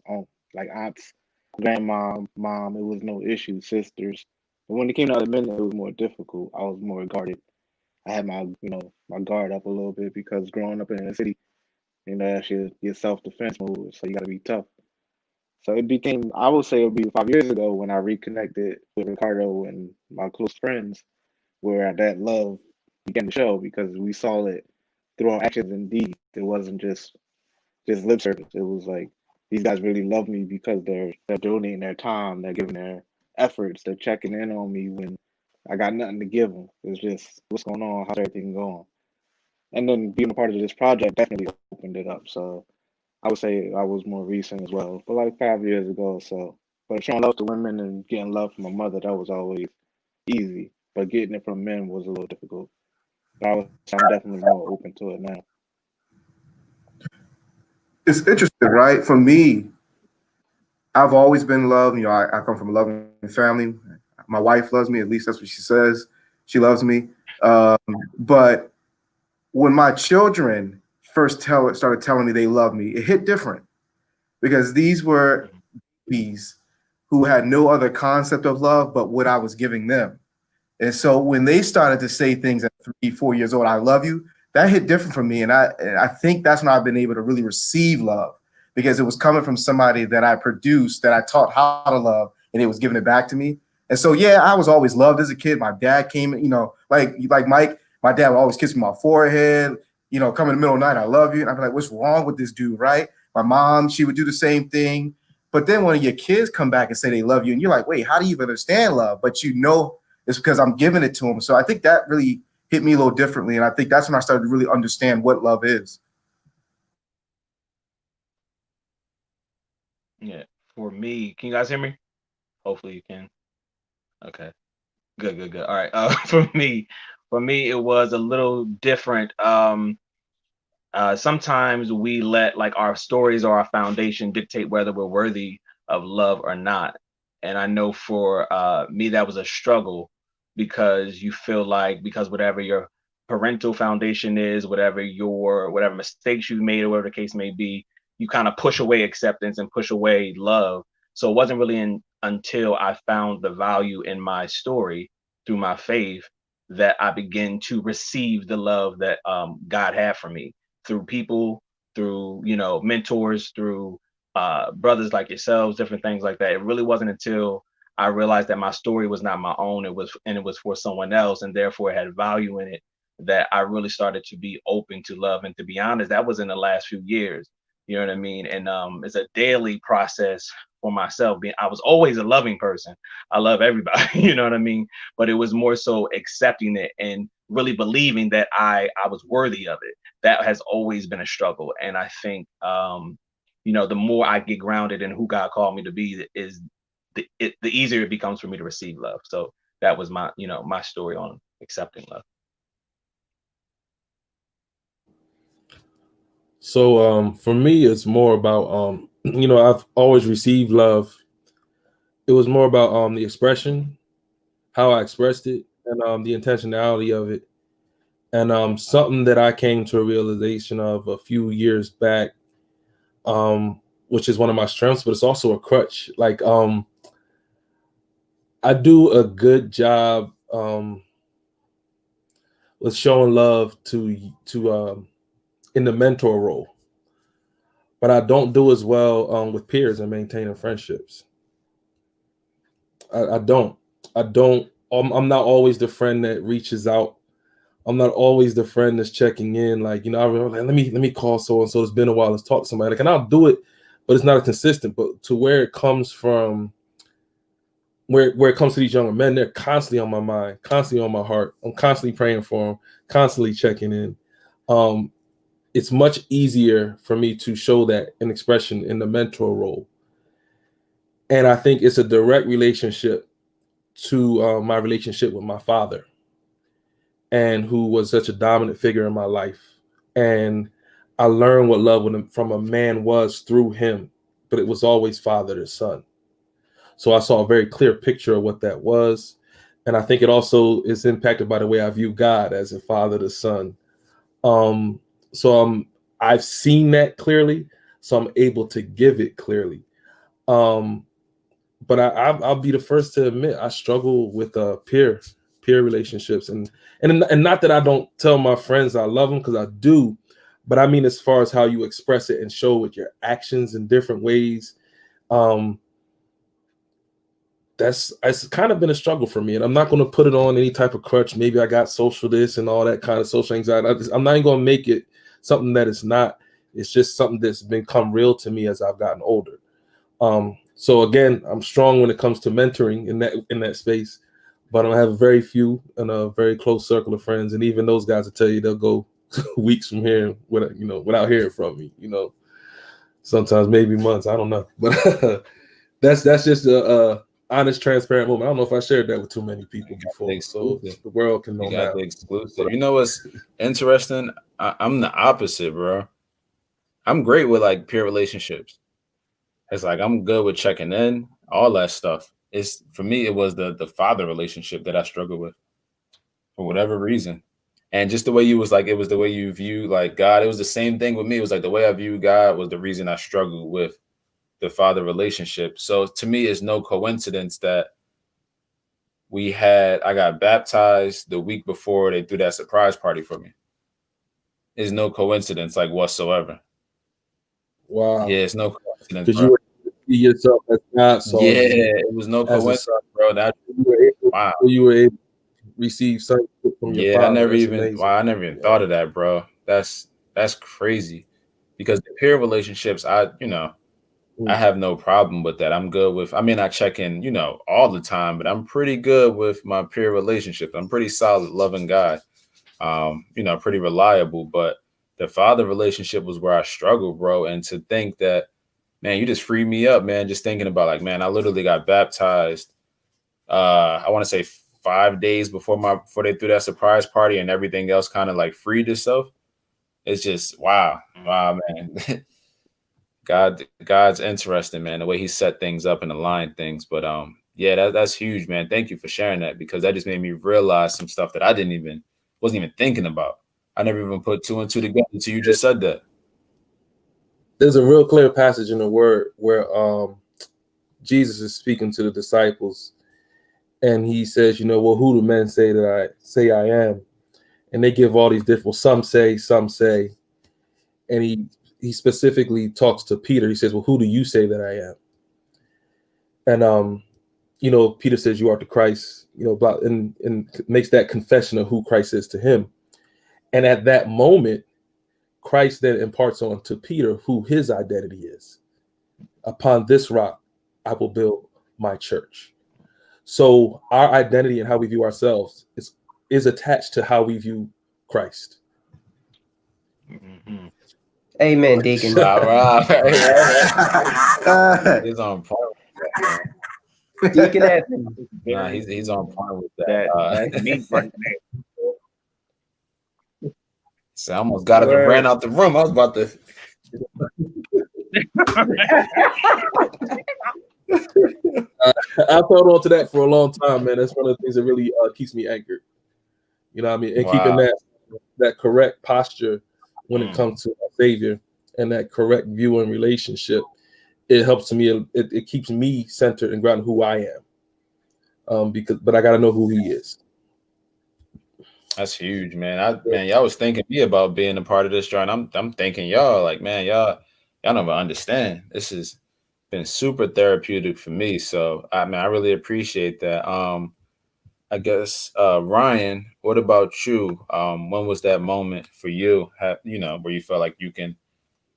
like aunts, grandma, mom. It was no issue, sisters. But when it came to other men, it was more difficult. I was more guarded. I had my guard up a little bit because growing up in the city, that's your self defense mode. So you got to be tough. So it became, I would say, it would be 5 years ago when I reconnected with Ricardo and my close friends, where that love began to show because we saw it through our actions and deeds. It wasn't just lip service. It was like these guys really love me because they're donating their time, they're giving their efforts, they're checking in on me when I got nothing to give them. It's just what's going on, how's everything going, and then being a part of this project definitely opened it up. So I would say I was more recent as well, but like 5 years ago or so. But showing love to women and getting love from a mother, that was always easy. But getting it from men was a little difficult. But I'm definitely more open to it now. It's interesting, right? For me, I've always been loved. I come from a loving family. My wife loves me. At least that's what she says. She loves me. But when my children first started telling me they love me, it hit different because these were babies who had no other concept of love but what I was giving them. And so when they started to say things at 3, 4 years old, I love you, that hit different for me. And I think that's when I've been able to really receive love because it was coming from somebody that I produced, that I taught how to love, and it was giving it back to me. And so, yeah, I was always loved as a kid. My dad came, like Mike, my dad would always kiss me on my forehead, come in the middle of the night, I love you. And I'd be like, what's wrong with this dude, right? My mom, she would do the same thing. But then when your kids come back and say they love you, and you're like, wait, how do you even understand love? But it's because I'm giving it to them. So I think that really hit me a little differently. And I think that's when I started to really understand what love is. Yeah. For me, can you guys hear me? Hopefully you can. Okay. Good. All right. For me, it was a little different. Sometimes we let like our stories or our foundation dictate whether we're worthy of love or not. And I know for me, that was a struggle because you feel like because whatever your parental foundation is, whatever mistakes you made or whatever the case may be, you kind of push away acceptance and push away love. So it wasn't really until I found the value in my story through my faith that I began to receive the love that God had for me through people, through mentors, through brothers like yourselves, different things like that. It really wasn't until I realized that my story was not my own. It was for someone else, and therefore it had value in it, that I really started to be open to love. And to be honest, that was in the last few years. You know what I mean? And it's a daily process for myself. I was always a loving person. I love everybody, you know what I mean? But it was more so accepting it and really believing that I was worthy of it. That has always been a struggle. And I think, the more I get grounded in who God called me to be, is the easier it becomes for me to receive love. So that was my story on accepting love. So for me, it's more about I've always received love. It was more about the expression, how I expressed it, and the intentionality of it. And something that I came to a realization of a few years back, which is one of my strengths, but it's also a crutch. Like I do a good job with showing love to in the mentor role, but I don't do as well with peers and maintaining friendships. I don't. I'm not always the friend that reaches out. I'm not always the friend that's checking in. Like, I remember, like, let me call so and so. It's been a while. Let's talk to somebody. Like, and I'll do it, but it's not consistent. But to where it comes from, where it comes to these younger men, they're constantly on my mind, constantly on my heart. I'm constantly praying for them, constantly checking in. It's much easier for me to show that an expression in the mentor role. And I think it's a direct relationship to my relationship with my father, and who was such a dominant figure in my life. And I learned what love from a man was through him, but it was always father to son. So I saw a very clear picture of what that was. And I think it also is impacted by the way I view God as a father to son. So I've seen that clearly, so I'm able to give it clearly. But I'll be the first to admit I struggle with peer relationships, and not that I don't tell my friends I love them, because I do, but I mean as far as how you express it and show with your actions in different ways. It's kind of been a struggle for me, and I'm not going to put it on any type of crutch. Maybe I got social this and all that kind of social anxiety. I'm not even going to make it something that it's not. It's just something that's become real to me as I've gotten older. So again, I'm strong when it comes to mentoring in that space, but I have very few and a very close circle of friends, and even those guys will tell you they'll go weeks from here without hearing from me. Sometimes maybe months. I don't know, but that's just a honest, transparent moment. I don't know if I shared that with too many people before, so the world can know You got now. the exclusive. You know what's interesting? I'm the opposite, bro. I'm great with like peer relationships. It's like I'm good with checking in, all that stuff. It's for me, it was the father relationship that I struggled with for whatever reason. And just the way you was like, it was the way you view like God. It was the same thing with me. It was like the way I view God was the reason I struggled with the father relationship. So to me, it's no coincidence that I got baptized the week before they threw that surprise party for me. It's no coincidence like whatsoever. Wow. Yeah, it's no coincidence, Because bro. you were able to see yourself as God saw Yeah, you it was no as a coincidence, son. bro. Wow. You were able to receive something from your Yeah, father. That's amazing. I never even thought of that, bro. That's crazy. Because the peer relationships, I have no problem with that. I'm good with, I mean, I check in, all the time, but I'm pretty good with my peer relationships. I'm pretty solid, loving guy. Pretty reliable. But the father relationship was where I struggled, bro. And to think that, man, you just freed me up, man. Just thinking about like, man, I literally got baptized. I want to say 5 days before they threw that surprise party, and everything else kind of like freed itself. It's just wow, man. God's interesting, man. The way He set things up and aligned things. But yeah, that's huge, man. Thank you for sharing that, because that just made me realize some stuff that I wasn't even thinking about. I never even put two and two together until you just said that. There's a real clear passage in the Word where Jesus is speaking to the disciples, and He says, well, who do men say that I am? And they give all these different. Some say, and He specifically talks to Peter. He says, well, who do you say that I am? And Peter says, you are the Christ, and makes that confession of who Christ is to him. And at that moment, Christ then imparts on to Peter who his identity is. Upon this rock, I will build my church. So our identity and how we view ourselves is attached to how we view Christ. Mm-hmm. Amen, Deacon. All right. He's on point with that. Deacon Anthony. Nah, he's on point with that. That's me right there. So I almost got up and ran out the room. I was about to. I've held on to that for a long time, man. That's one of the things that really keeps me anchored. You know what I mean? And keeping that correct posture when it comes to a Savior and that correct view and relationship, it helps me. It keeps me centered and grounded who I am. But I got to know who He is. That's huge, man. Y'all was thinking me about being a part of this joint. I'm thinking y'all like, man, y'all don't even understand. This has been super therapeutic for me. So I really appreciate that. I guess Ryan, what about you? When was that moment for you? Where you felt like you can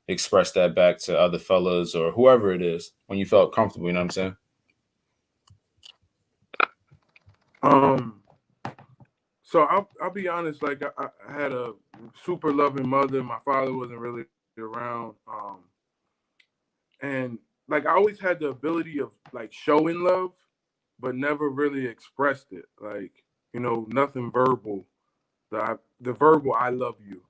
express that back to other fellas or whoever it is when you felt comfortable? You know what I'm saying? So I'll be honest. Like I had a super loving mother. My father wasn't really around, and like I always had the ability of like showing love, but never really expressed it. Like nothing verbal. The verbal "I love you,"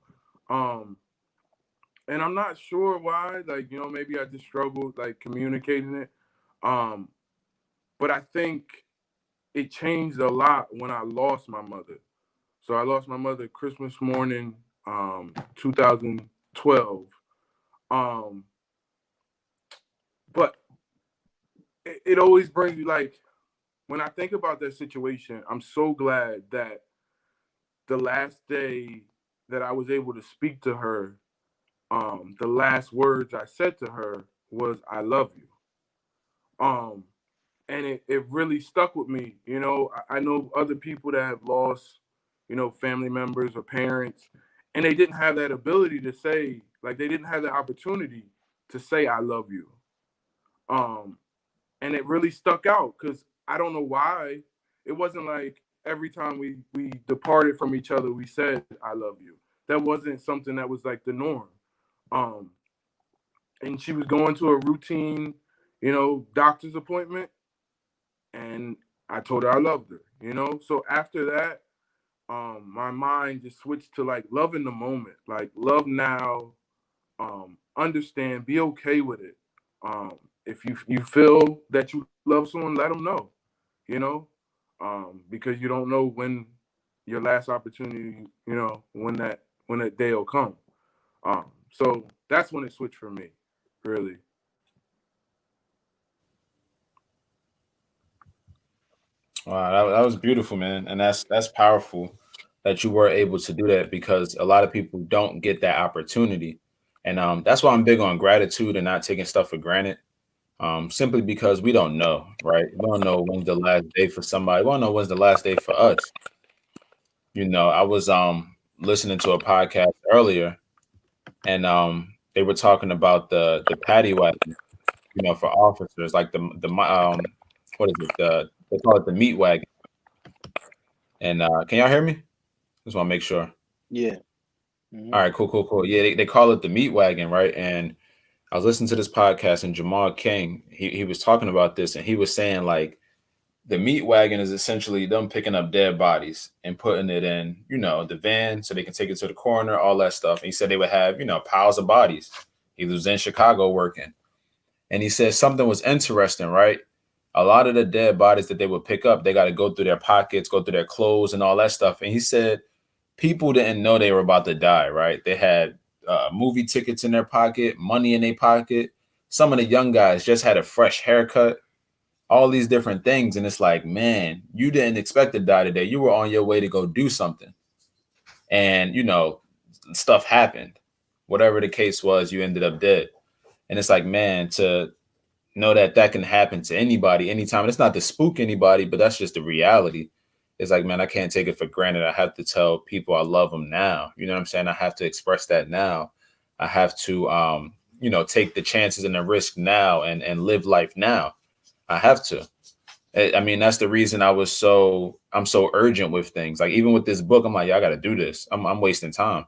and I'm not sure why. Like, you know, maybe I just struggled like communicating it. But I think it changed a lot when I lost my mother. So I lost my mother Christmas morning, 2012. Um, but it always brings you, like, when I think about that situation, I'm so glad that the last day that I was able to speak to her, the last words I said to her was, "I love you." And it really stuck with me. You know, I know other people that have lost, you know, family members or parents, and they didn't have that ability to say, like, they didn't have the opportunity to say, "I love you." And it really stuck out because I don't know why. It wasn't like every time we departed from each other, we said, "I love you." That wasn't something that was like the norm. Um, and she was going to a routine, you know, doctor's appointment, and I told her I loved her, you know. So after that, my mind just switched to like love in the moment, like love now, understand, be okay with it. If you feel that you love someone, let them know, you know, because you don't know when your last opportunity, you know, when that day will come. So that's when it switched for me, really. Wow, that was beautiful, man, and that's powerful that you were able to do that because a lot of people don't get that opportunity, and that's why I'm big on gratitude and not taking stuff for granted. Simply because we don't know, right? We don't know when's the last day for somebody. We don't know when's the last day for us. You know, I was listening to a podcast earlier, and they were talking about the paddy wagon, you know, for officers, like what is it? They call it the meat wagon. And can y'all hear me? Just want to make sure. Yeah. All Hmm. right, cool. Yeah, they call it the meat wagon, right? And I was listening to this podcast, and Jamal King, he was talking about this, and he was saying like the meat wagon is essentially them picking up dead bodies and putting it in, you know, the van so they can take it to the coroner, all that stuff. And he said they would have, you know, piles of bodies. He was in Chicago working, and he said something was interesting, right? A lot of the dead bodies that they would pick up, they got to go through their pockets, go through their clothes, and all that stuff. And he said people didn't know they were about to die, right? They had movie tickets in their pocket, money in their pocket. Some of the young guys just had a fresh haircut, all these different things. And it's like, man, you didn't expect to die today. You were on your way to go do something. And, you know, stuff happened. Whatever the case was, you ended up dead. And it's like, man, to know that that can happen to anybody anytime. And it's not to spook anybody, but that's just the reality. It's like, man, I can't take it for granted. I have to tell people I love them now. You know what I'm saying? I have to express that now. I have to, you know, take the chances and the risk now and live life now. I have to. I mean, that's the reason I'm so urgent with things. Like even with this book, I'm like, yeah, I got to do this. I'm wasting time.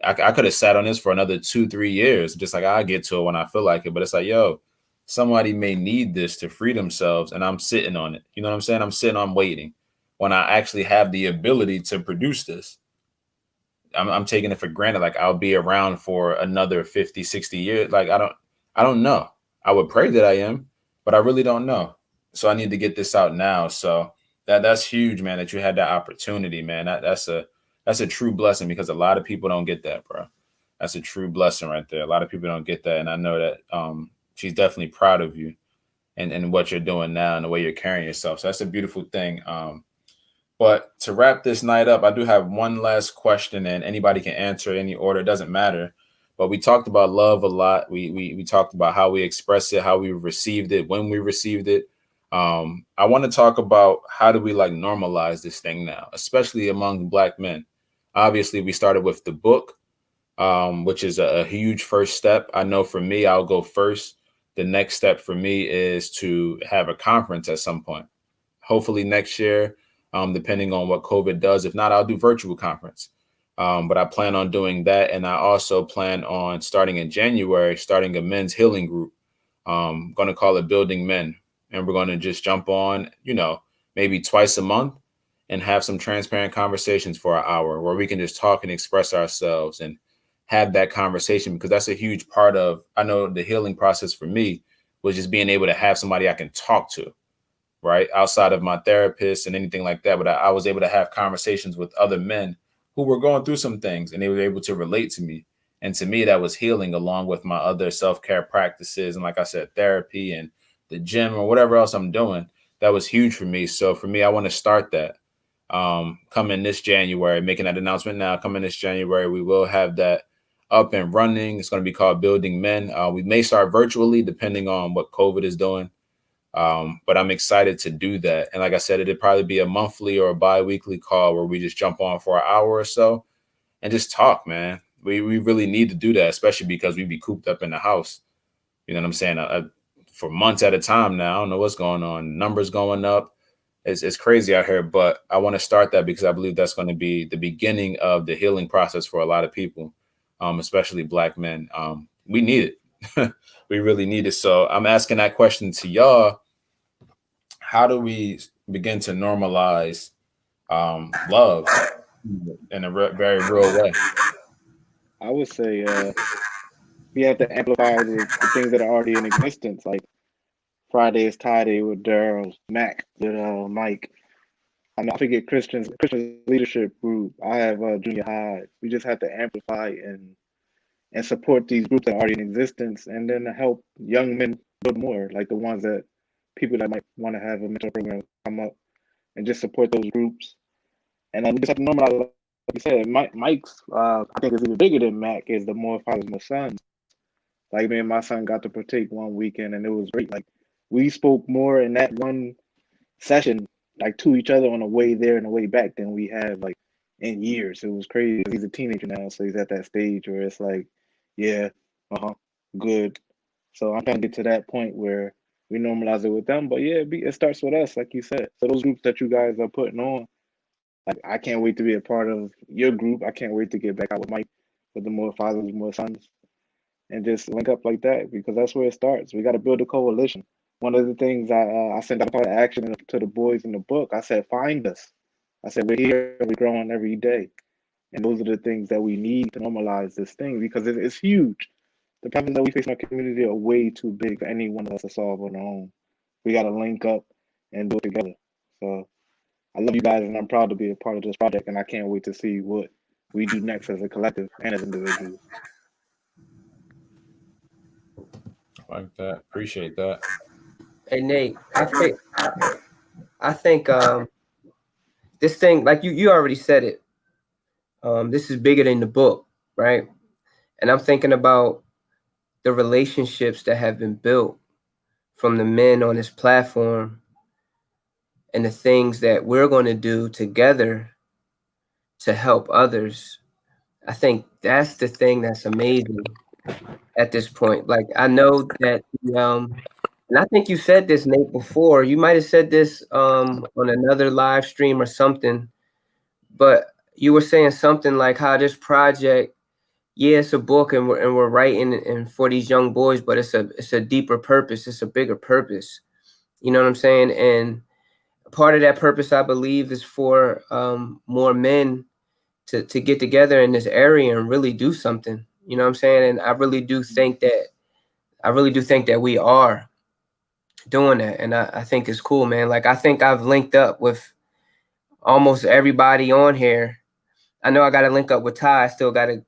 I could have sat on this for another 2-3 years, just like I get to it when I feel like it. But it's like, yo, somebody may need this to free themselves, and I'm sitting on it. You know what I'm saying? I'm sitting on waiting when I actually have the ability to produce this. I'm taking it for granted. Like I'll be around for another 50, 60 years. Like I don't know. I would pray that I am, but I really don't know. So I need to get this out now. So that's huge, man, that you had that opportunity, man. That's a true blessing because a lot of people don't get that, bro. That's a true blessing right there. A lot of people don't get that. And I know that she's definitely proud of you and what you're doing now and the way you're carrying yourself. So that's a beautiful thing. But to wrap this night up, I do have one last question, and anybody can answer any order. It doesn't matter. But we talked about love a lot. We talked about how we express it, how we received it, when we received it. I want to talk about how do we like normalize this thing now, especially among Black men. Obviously, we started with the book, which is a huge first step. I know for me, I'll go first. The next step for me is to have a conference at some point, hopefully next year, depending on what COVID does. If not, I'll do virtual conference. But I plan on doing that. And I also plan on starting in January, starting a men's healing group. Going to call it Building Men. And we're going to just jump on, you know, maybe twice a month and have some transparent conversations for an hour where we can just talk and express ourselves and have that conversation, because that's a huge part of, I know the healing process for me was just being able to have somebody I can talk to, right? Outside of my therapist and anything like that. But I was able to have conversations with other men who were going through some things, and they were able to relate to me. And to me, that was healing, along with my other self-care practices. And like I said, therapy and the gym or whatever else I'm doing, that was huge for me. So for me, I want to start that coming this January, making that announcement now. Coming this January, we will have that up and running. It's going to be called Building Men. We may start virtually depending on what COVID is doing. But I'm excited to do that. And like I said, it'd probably be a monthly or a bi-weekly call where we just jump on for an hour or so and just talk, man. We really need to do that, especially because we be cooped up in the house. You know what I'm saying? For months at a time now. I don't know what's going on. Numbers going up. It's crazy out here, but I want to start that because I believe that's going to be the beginning of the healing process for a lot of people, especially Black men. We need it. We really need it. So I'm asking that question to y'all. How do we begin to normalize love in a very real way? I would say we have to amplify the things that are already in existence, like Friday is Friday with Daryl, Mac with Mike. I forget Christian's leadership group. I have junior high. We just have to amplify and support these groups that are already in existence, and then help young men build more, like the ones that people that might want to have a mentor program come up and just support those groups. And we just have to normalize, like you said, Mike's, I think is even bigger than Mac, is the More Fathers, More Sons. Like me and my son got to partake one weekend, and it was great. Like we spoke more in that one session, like to each other on the way there and the way back, than we had like in years. It was crazy. He's a teenager now, so he's at that stage where it's like, yeah, good. So I'm trying to get to that point where we normalize it with them. But yeah, it starts with us, like you said. So those groups that you guys are putting on, like I can't wait to be a part of your group. I can't wait to get back out with Mike with the More Fathers, More Sons, and just link up like that, because that's where it starts. We got to build a coalition. One of the things I sent out a call to action to the boys in the book. I said, find us. I said, we're here, we're growing every day. And those are the things that we need to normalize this thing, because it's huge. The problems that we face in our community are way too big for any one of us to solve on our own. We got to link up and do it together. So I love you guys, and I'm proud to be a part of this project, and I can't wait to see what we do next as a collective and as individuals. Like that. Appreciate that. Hey Nate, I think this thing, like you already said it. This is bigger than the book, right? And I'm thinking about the relationships that have been built from the men on this platform, and the things that we're going to do together to help others. I think that's the thing that's amazing at this point. Like I know that, and I think you said this, Nate, before. You might have said this on another live stream or something, but you were saying something like how this project, yeah, it's a book and we're writing and for these young boys, but it's a deeper purpose. It's a bigger purpose. You know what I'm saying? And part of that purpose, I believe, is for more men to get together in this area and really do something. You know what I'm saying? And I really do think that we are doing that. And I think it's cool, man. Like I think I've linked up with almost everybody on here. I know I got to link up with Ty. I still got to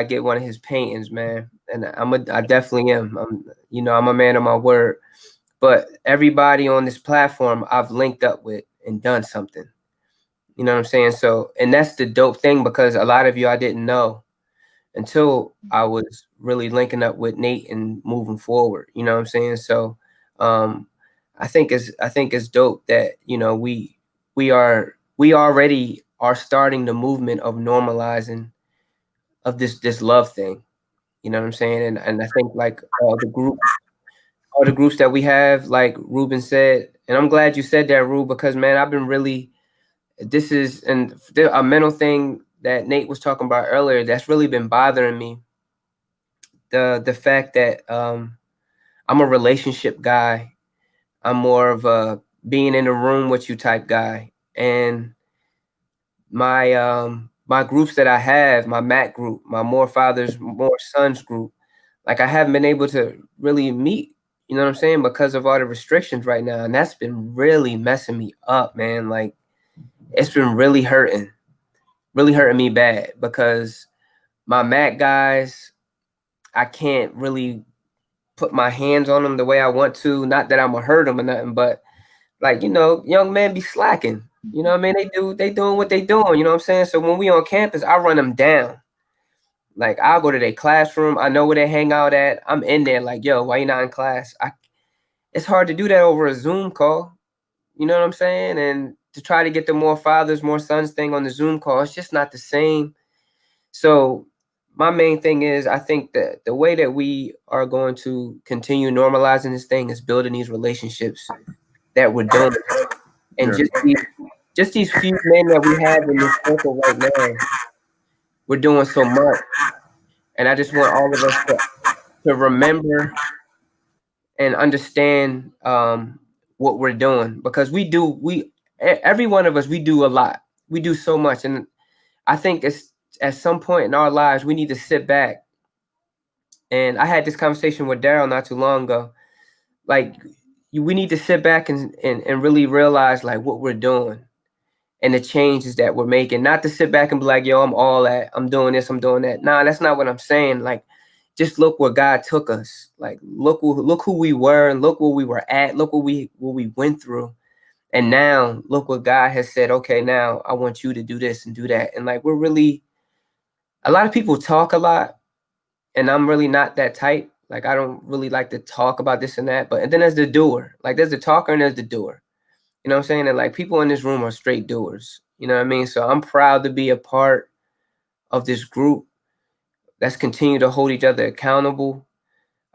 get one of his paintings, man. And I definitely am. I'm a man of my word. But everybody on this platform I've linked up with and done something. You know what I'm saying? So, and that's the dope thing, because a lot of you I didn't know until I was really linking up with Nate and moving forward. You know what I'm saying? So I think it's dope that, we already are starting the movement of normalizing of this love thing. You know what I'm saying? And I think like all the groups that we have, like Ruben said, and I'm glad you said that, Rube, because man, I've been really, this is a mental thing that Nate was talking about earlier that's really been bothering me. The fact that I'm a relationship guy. I'm more of a being in the room with you type guy. And my my groups that I have, my MAC group, my More Fathers, More Sons group, like I haven't been able to really meet, you know what I'm saying, because of all the restrictions right now. And that's been really messing me up, man. Like it's been really hurting me bad because my MAC guys, I can't really put my hands on them the way I want to. Not that I'm gonna hurt them or nothing, but like, you know, young men be slacking. You know what I mean? They doing what they doing, you know what I'm saying? So when we on campus, I run them down. Like I'll go to their classroom. I know where they hang out at. I'm in there like, yo, why you not in class? It's hard to do that over a Zoom call. You know what I'm saying? And to try to get the More Fathers, More Sons thing on the Zoom call, it's just not the same. So my main thing is I think that the way that we are going to continue normalizing this thing is building these relationships that we're doing. And just these few men that we have in this circle right now, we're doing so much. And I just want all of us to remember and understand what we're doing, because every one of us, we do a lot. We do so much. And I think it's at some point in our lives, we need to sit back. And I had this conversation with Daryl not too long ago. Like, we need to sit back and really realize like what we're doing and the changes that we're making. Not to sit back and be like, yo, I'm doing this, I'm doing that. Nah, that's not what I'm saying. Like, just look where God took us. Like, look who we were and look where we were at. Look what we went through. And now look what God has said. Okay, now I want you to do this and do that. And like, a lot of people talk a lot, and I'm really not that type. Like, I don't really like to talk about this and that. And then there's the doer. Like, there's the talker and there's the doer. You know what I'm saying? And like, people in this room are straight doers. You know what I mean? So I'm proud to be a part of this group. Let's continue to hold each other accountable.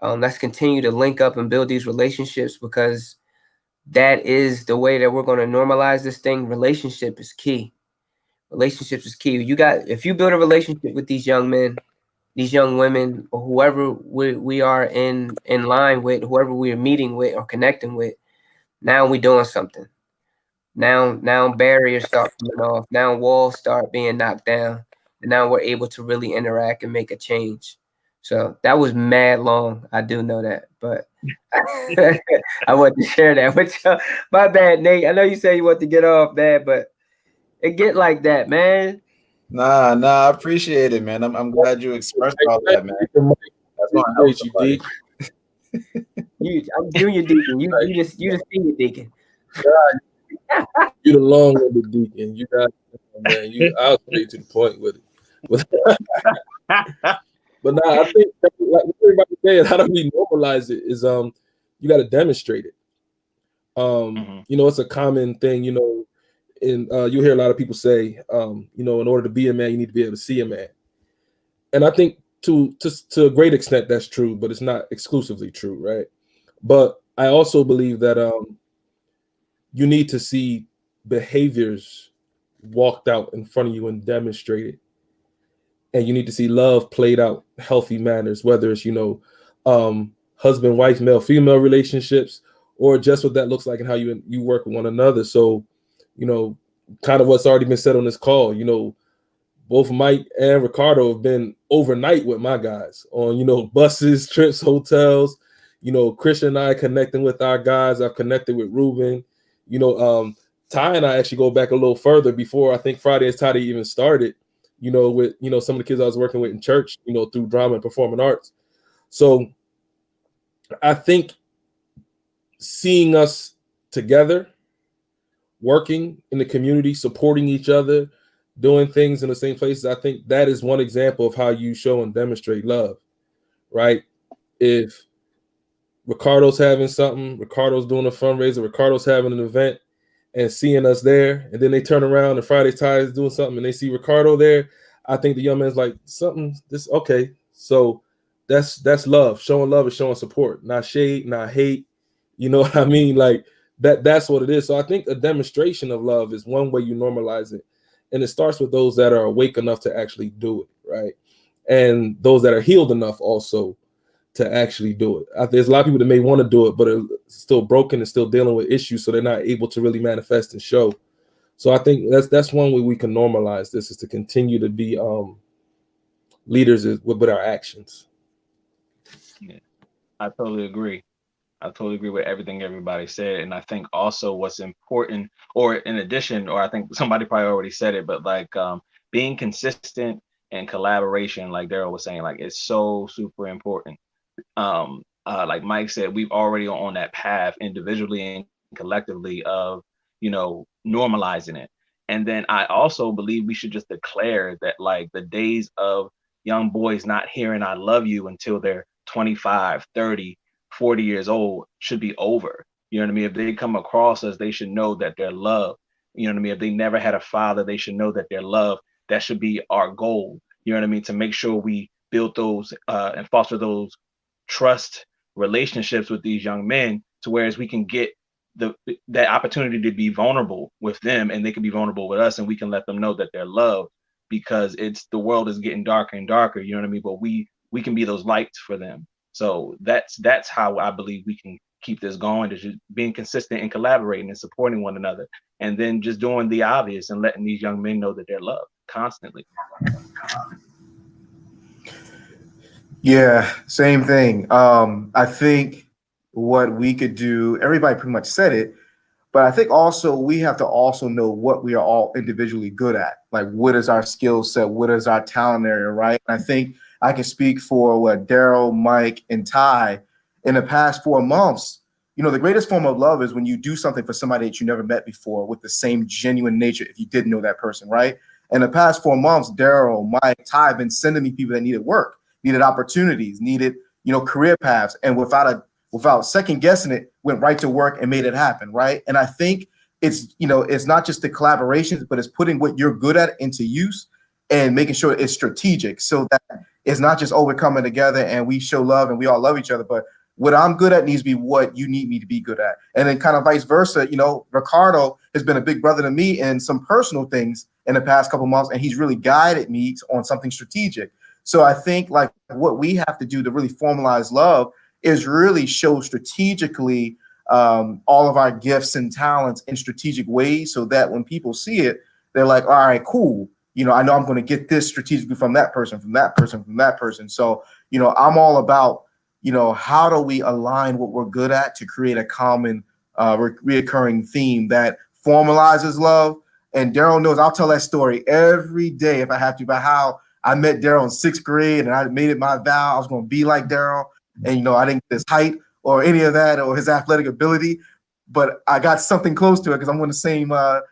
Let's continue to link up and build these relationships, because that is the way that we're going to normalize this thing. Relationship is key. Relationships is key. If you build a relationship with these young men, these young women, or whoever we are in line with, whoever we are meeting with or connecting with, now we're doing something. Now barriers start coming off. Now walls start being knocked down. And now we're able to really interact and make a change. So that was mad long. I do know that, but I wanted to share that with you. My bad, Nate. I know you say you want to get off, man, but it get like that, man. Nah, I appreciate it, man. I'm glad you expressed all that, man. That's why I help somebody. I'm junior deacon. You just senior deacon. You the long-winded deacon. You got, man. I'll straight to the point with it. But nah, I think like everybody said, how do we normalize it? Is you got to demonstrate it. You know, it's a common thing. You know, and you hear a lot of people say, you know, in order to be a man, you need to be able to see a man. And I think to a great extent that's true, but it's not exclusively true, right? But I also believe that you need to see behaviors walked out in front of you and demonstrated. And you need to see love played out, healthy manners, whether it's, you know, husband, wife, male, female relationships, or just what that looks like and how you work with one another. So, you know, kind of what's already been said on this call, you know, both Mike and Ricardo have been overnight with my guys on, you know, buses, trips, hotels. You know, Christian and I connecting with our guys. I've connected with Ruben. You know, Ty and I actually go back a little further before I think Friday as Toddy even started, you know, with, you know, some of the kids I was working with in church, you know, through drama and performing arts. So I think seeing us together, working in the community, supporting each other, doing things in the same places, I think that is one example of how you show and demonstrate love, right? If Ricardo's having something, Ricardo's doing a fundraiser, Ricardo's having an event, and seeing us there, and then they turn around and Friday Tide is doing something and they see Ricardo there, I think the young man's like, okay. So that's love. Showing love is showing support, not shade, not hate. You know what I mean? Like that's what it is. So I think a demonstration of love is one way you normalize it. And it starts with those that are awake enough to actually do it, right? And those that are healed enough also to actually do it. There's a lot of people that may want to do it, but are still broken and still dealing with issues, so they're not able to really manifest and show. So I think that's one way we can normalize this, is to continue to be leaders with our actions. Yeah, I totally agree. I totally agree with everything everybody said. And I think also what's important, or in addition, or I think somebody probably already said it, but like being consistent and collaboration, like Daryl was saying, like it's so super important. Like Mike said, we've already on that path individually and collectively of, normalizing it. And then I also believe we should just declare that like the days of young boys not hearing I love you until they're 25, 30, 40 years old should be over. You know what I mean? If they come across us, they should know that they're loved. You know what I mean? If they never had a father, they should know that they're loved. That should be our goal. You know what I mean? To make sure we build those and foster those trust relationships with these young men, to whereas we can get that opportunity to be vulnerable with them, and they can be vulnerable with us, and we can let them know that they're loved, because the world is getting darker and darker. You know what I mean? But we can be those lights for them. So that's how I believe we can keep this going, is just being consistent and collaborating and supporting one another, and then just doing the obvious and letting these young men know that they're loved constantly. Yeah, same thing. I think what we could do, everybody pretty much said it, but I think also we have to also know what we are all individually good at. Like, what is our skill set? What is our talent area, right? And I think I can speak for what Daryl, Mike, and Ty. In the past 4 months, the greatest form of love is when you do something for somebody that you never met before with the same genuine nature, if you didn't know that person, right? In the past 4 months, Daryl, Mike, Ty have been sending me people that needed work, needed opportunities, needed, career paths, and without second guessing it, went right to work and made it happen, right? And I think it's not just the collaborations, but it's putting what you're good at into use and making sure it's strategic, so that it's not just, we're coming together and we show love and we all love each other, but what I'm good at needs to be what you need me to be good at. And then kind of vice versa, Ricardo has been a big brother to me in some personal things in the past couple months, and he's really guided me on something strategic. So I think like what we have to do to really formalize love is really show strategically all of our gifts and talents in strategic ways, so that when people see it, they're like, all right, cool. I know I'm going to get this strategically from that person, from that person, from that person. So, I'm all about, how do we align what we're good at to create a common reoccurring theme that formalizes love. And Daryl knows I'll tell that story every day if I have to, about how I met Daryl in 6th grade and I made it my vow I was going to be like Daryl. And, I didn't get his height or any of that or his athletic ability, but I got something close to it because I'm on the same live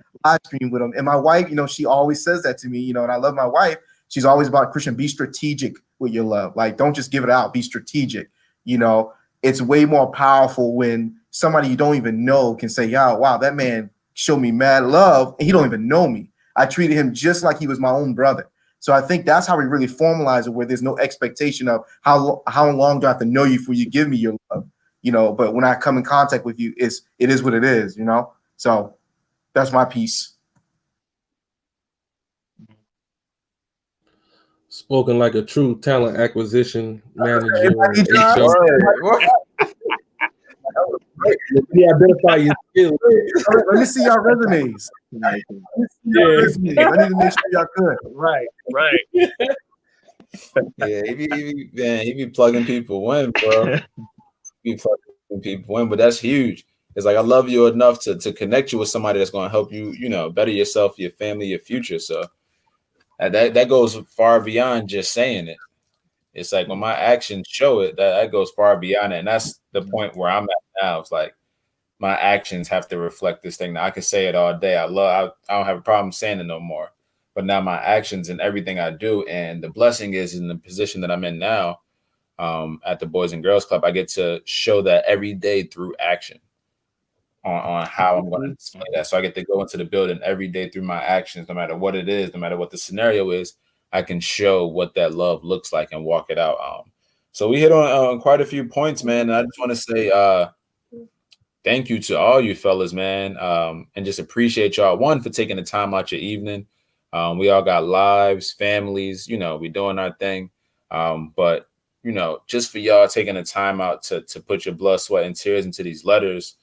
stream with him. And my wife, she always says that to me, and I love my wife. She's always about, Christian, be strategic with your love. Like, don't just give it out, be strategic. It's way more powerful when somebody you don't even know can say, yeah, wow, that man showed me mad love and he don't even know me. I treated him just like he was my own brother. So I think that's how we really formalize it, where there's no expectation of how long do I have to know you before you give me your love, but when I come in contact with you, it is what it is, So that's my piece. Spoken like a true talent acquisition manager. You identify your skills. Let me see your resumes. I need to make sure y'all good. Right. Yeah, he be plugging people in, bro. He be plugging people in, but that's huge. It's like, I love you enough to connect you with somebody that's going to help you, better yourself, your family, your future. So that goes far beyond just saying it. It's like when my actions show it, that goes far beyond it. And that's the point where I'm at now. It's like my actions have to reflect this thing. Now, I can say it all day. I don't have a problem saying it no more. But now my actions and everything I do, and the blessing is in the position that I'm in now at the Boys and Girls Club, I get to show that every day through action on how I'm going to display that. So I get to go into the building every day through my actions, no matter what it is, no matter what the scenario is. I can show what that love looks like and walk it out. So we hit on quite a few points, man. And I just want to say thank you to all you fellas, man, and just appreciate y'all, one, for taking the time out your evening. We all got lives, families, we doing our thing. But, just for y'all taking the time out to put your blood, sweat, and tears into these letters,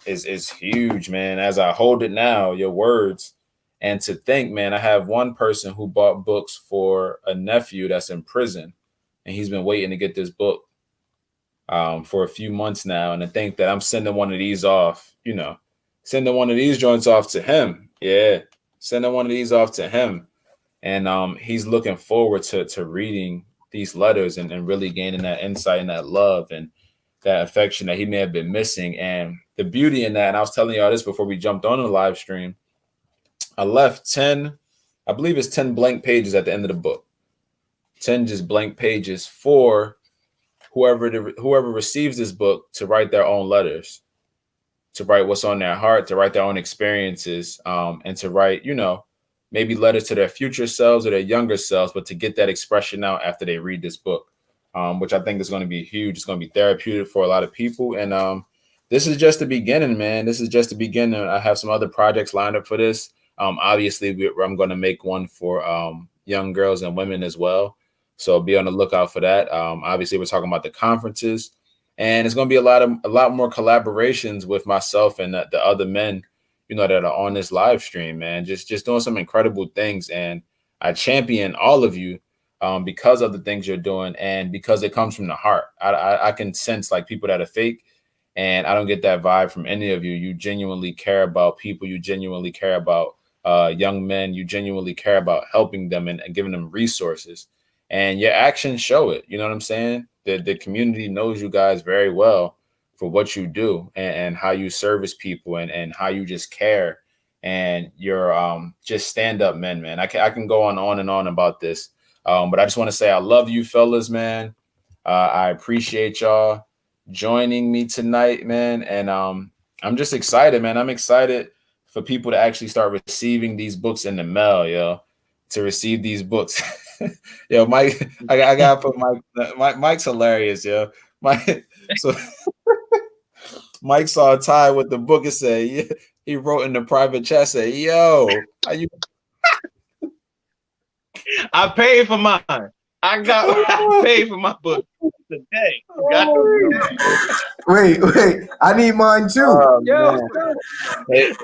is huge, man. As I hold it now, your words, and to think, man, I have one person who bought books for a nephew that's in prison, and he's been waiting to get this book for a few months now. And to think that I'm sending one of these off, sending one of these joints off to him. Yeah, sending one of these off to him. And he's looking forward to reading these letters and really gaining that insight and that love and that affection that he may have been missing. And the beauty in that, and I was telling y'all this before we jumped on the live stream, I left 10, I believe it's 10 blank pages at the end of the book. 10 just blank pages for whoever receives this book to write their own letters, to write what's on their heart, to write their own experiences, and to write, maybe letters to their future selves or their younger selves, but to get that expression out after they read this book, which I think is going to be huge. It's going to be therapeutic for a lot of people. And this is just the beginning, man. This is just the beginning. I have some other projects lined up for this. Obviously, I'm going to make one for young girls and women as well. So be on the lookout for that. Obviously, we're talking about the conferences, and it's going to be a lot more collaborations with myself and the other men, that are on this live stream, man. Just doing some incredible things. And I champion all of you because of the things you're doing and because it comes from the heart. I can sense like people that are fake, and I don't get that vibe from any of you. You genuinely care about people. You genuinely care about young men. You genuinely care about helping them and giving them resources. And your actions show it. You know what I'm saying? The community knows you guys very well for what you do and how you service people and how you just care. And you're just stand-up men, man. I can go on and on about this. But I just want to say I love you fellas, man. I appreciate y'all joining me tonight, man. And I'm just excited, man. I'm excited for people to actually start receiving these books in the mail, yo. To receive these books. Yo, Mike, I gotta put Mike's hilarious, yo. So Mike saw a tie with the book and said, he wrote in the private chat, say, yo, are you? I paid for mine. I paid for my book today. Wait, I need mine too.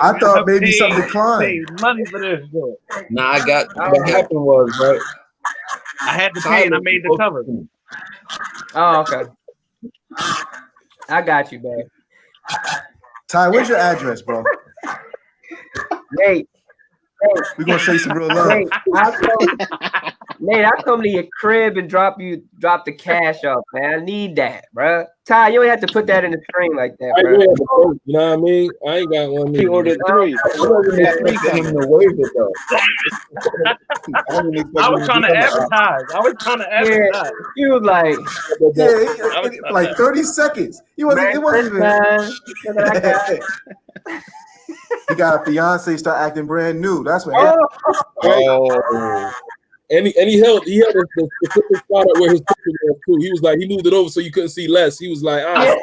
I thought maybe some declined. Money for this book. Nah, I got what happened was, right? I had to pay and I made the cover. Oh, okay. I got you, man. Ty, where's your address, bro? Nate. We're gonna show you some real love. Nate, I come to your crib and drop the cash off, man. I need that, bro. Ty, you don't have to put that in the stream like that, bro. You know what I mean? I ain't got one. He ordered 3. I was trying to advertise. Yeah, he was like, like 30 seconds. It wasn't even. He got a fiance, start acting brand new. That's what happened. And he held the specific spot where his picture was too. He was like, he moved it over so you couldn't see less. He was like, like,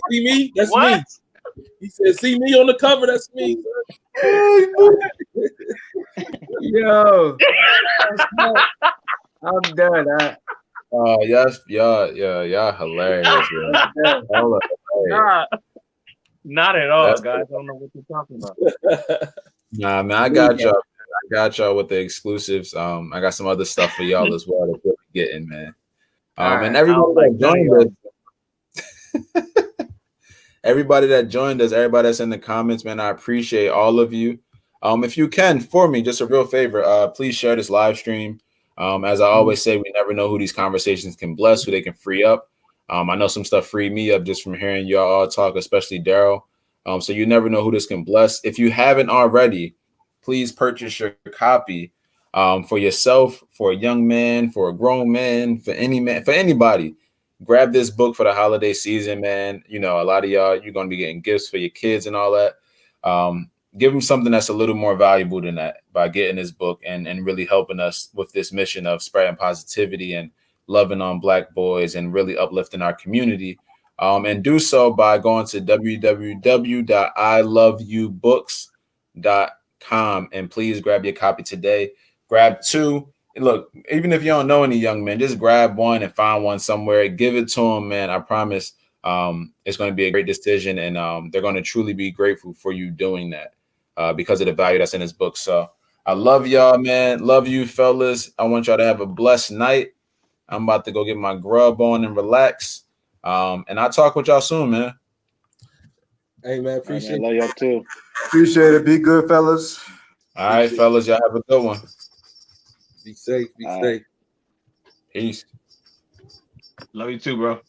see me? That's what? Me. He said, see me on the cover, that's me. Yo. I'm done. Y'all hilarious, man. Not at all, guys. I don't know what you're talking about. Nah, man, I got y'all with the exclusives. I got some other stuff for y'all as well that you'll be getting, man. And everybody that joined us, everybody that's in the comments, man, I appreciate all of you. If you can, for me, just a real favor, please share this live stream. As I always say, we never know who these conversations can bless, who they can free up. I know some stuff freed me up just from hearing y'all all talk, especially Daryl. So you never know who this can bless. If you haven't already, please purchase your copy for yourself, for a young man, for a grown man, for any man, for anybody. Grab this book for the holiday season, man. A lot of y'all, you're going to be getting gifts for your kids and all that. Give them something that's a little more valuable than that by getting this book and really helping us with this mission of spreading positivity and loving on Black boys and really uplifting our community. And do so by going to www.iloveyoubooks.com and please grab your copy today. Grab 2. And look, even if you don't know any young men, just grab one and find one somewhere. Give it to them, man. I promise it's going to be a great decision, and they're going to truly be grateful for you doing that because of the value that's in his book. So I love y'all, man. Love you, fellas. I want y'all to have a blessed night. I'm about to go get my grub on and relax. And I'll talk with y'all soon, man. Hey, man, appreciate Love y'all too. Appreciate it. Be good, fellas. All right, fellas. Y'all have a good one. Be safe. Be All safe. Peace. Love you too, bro.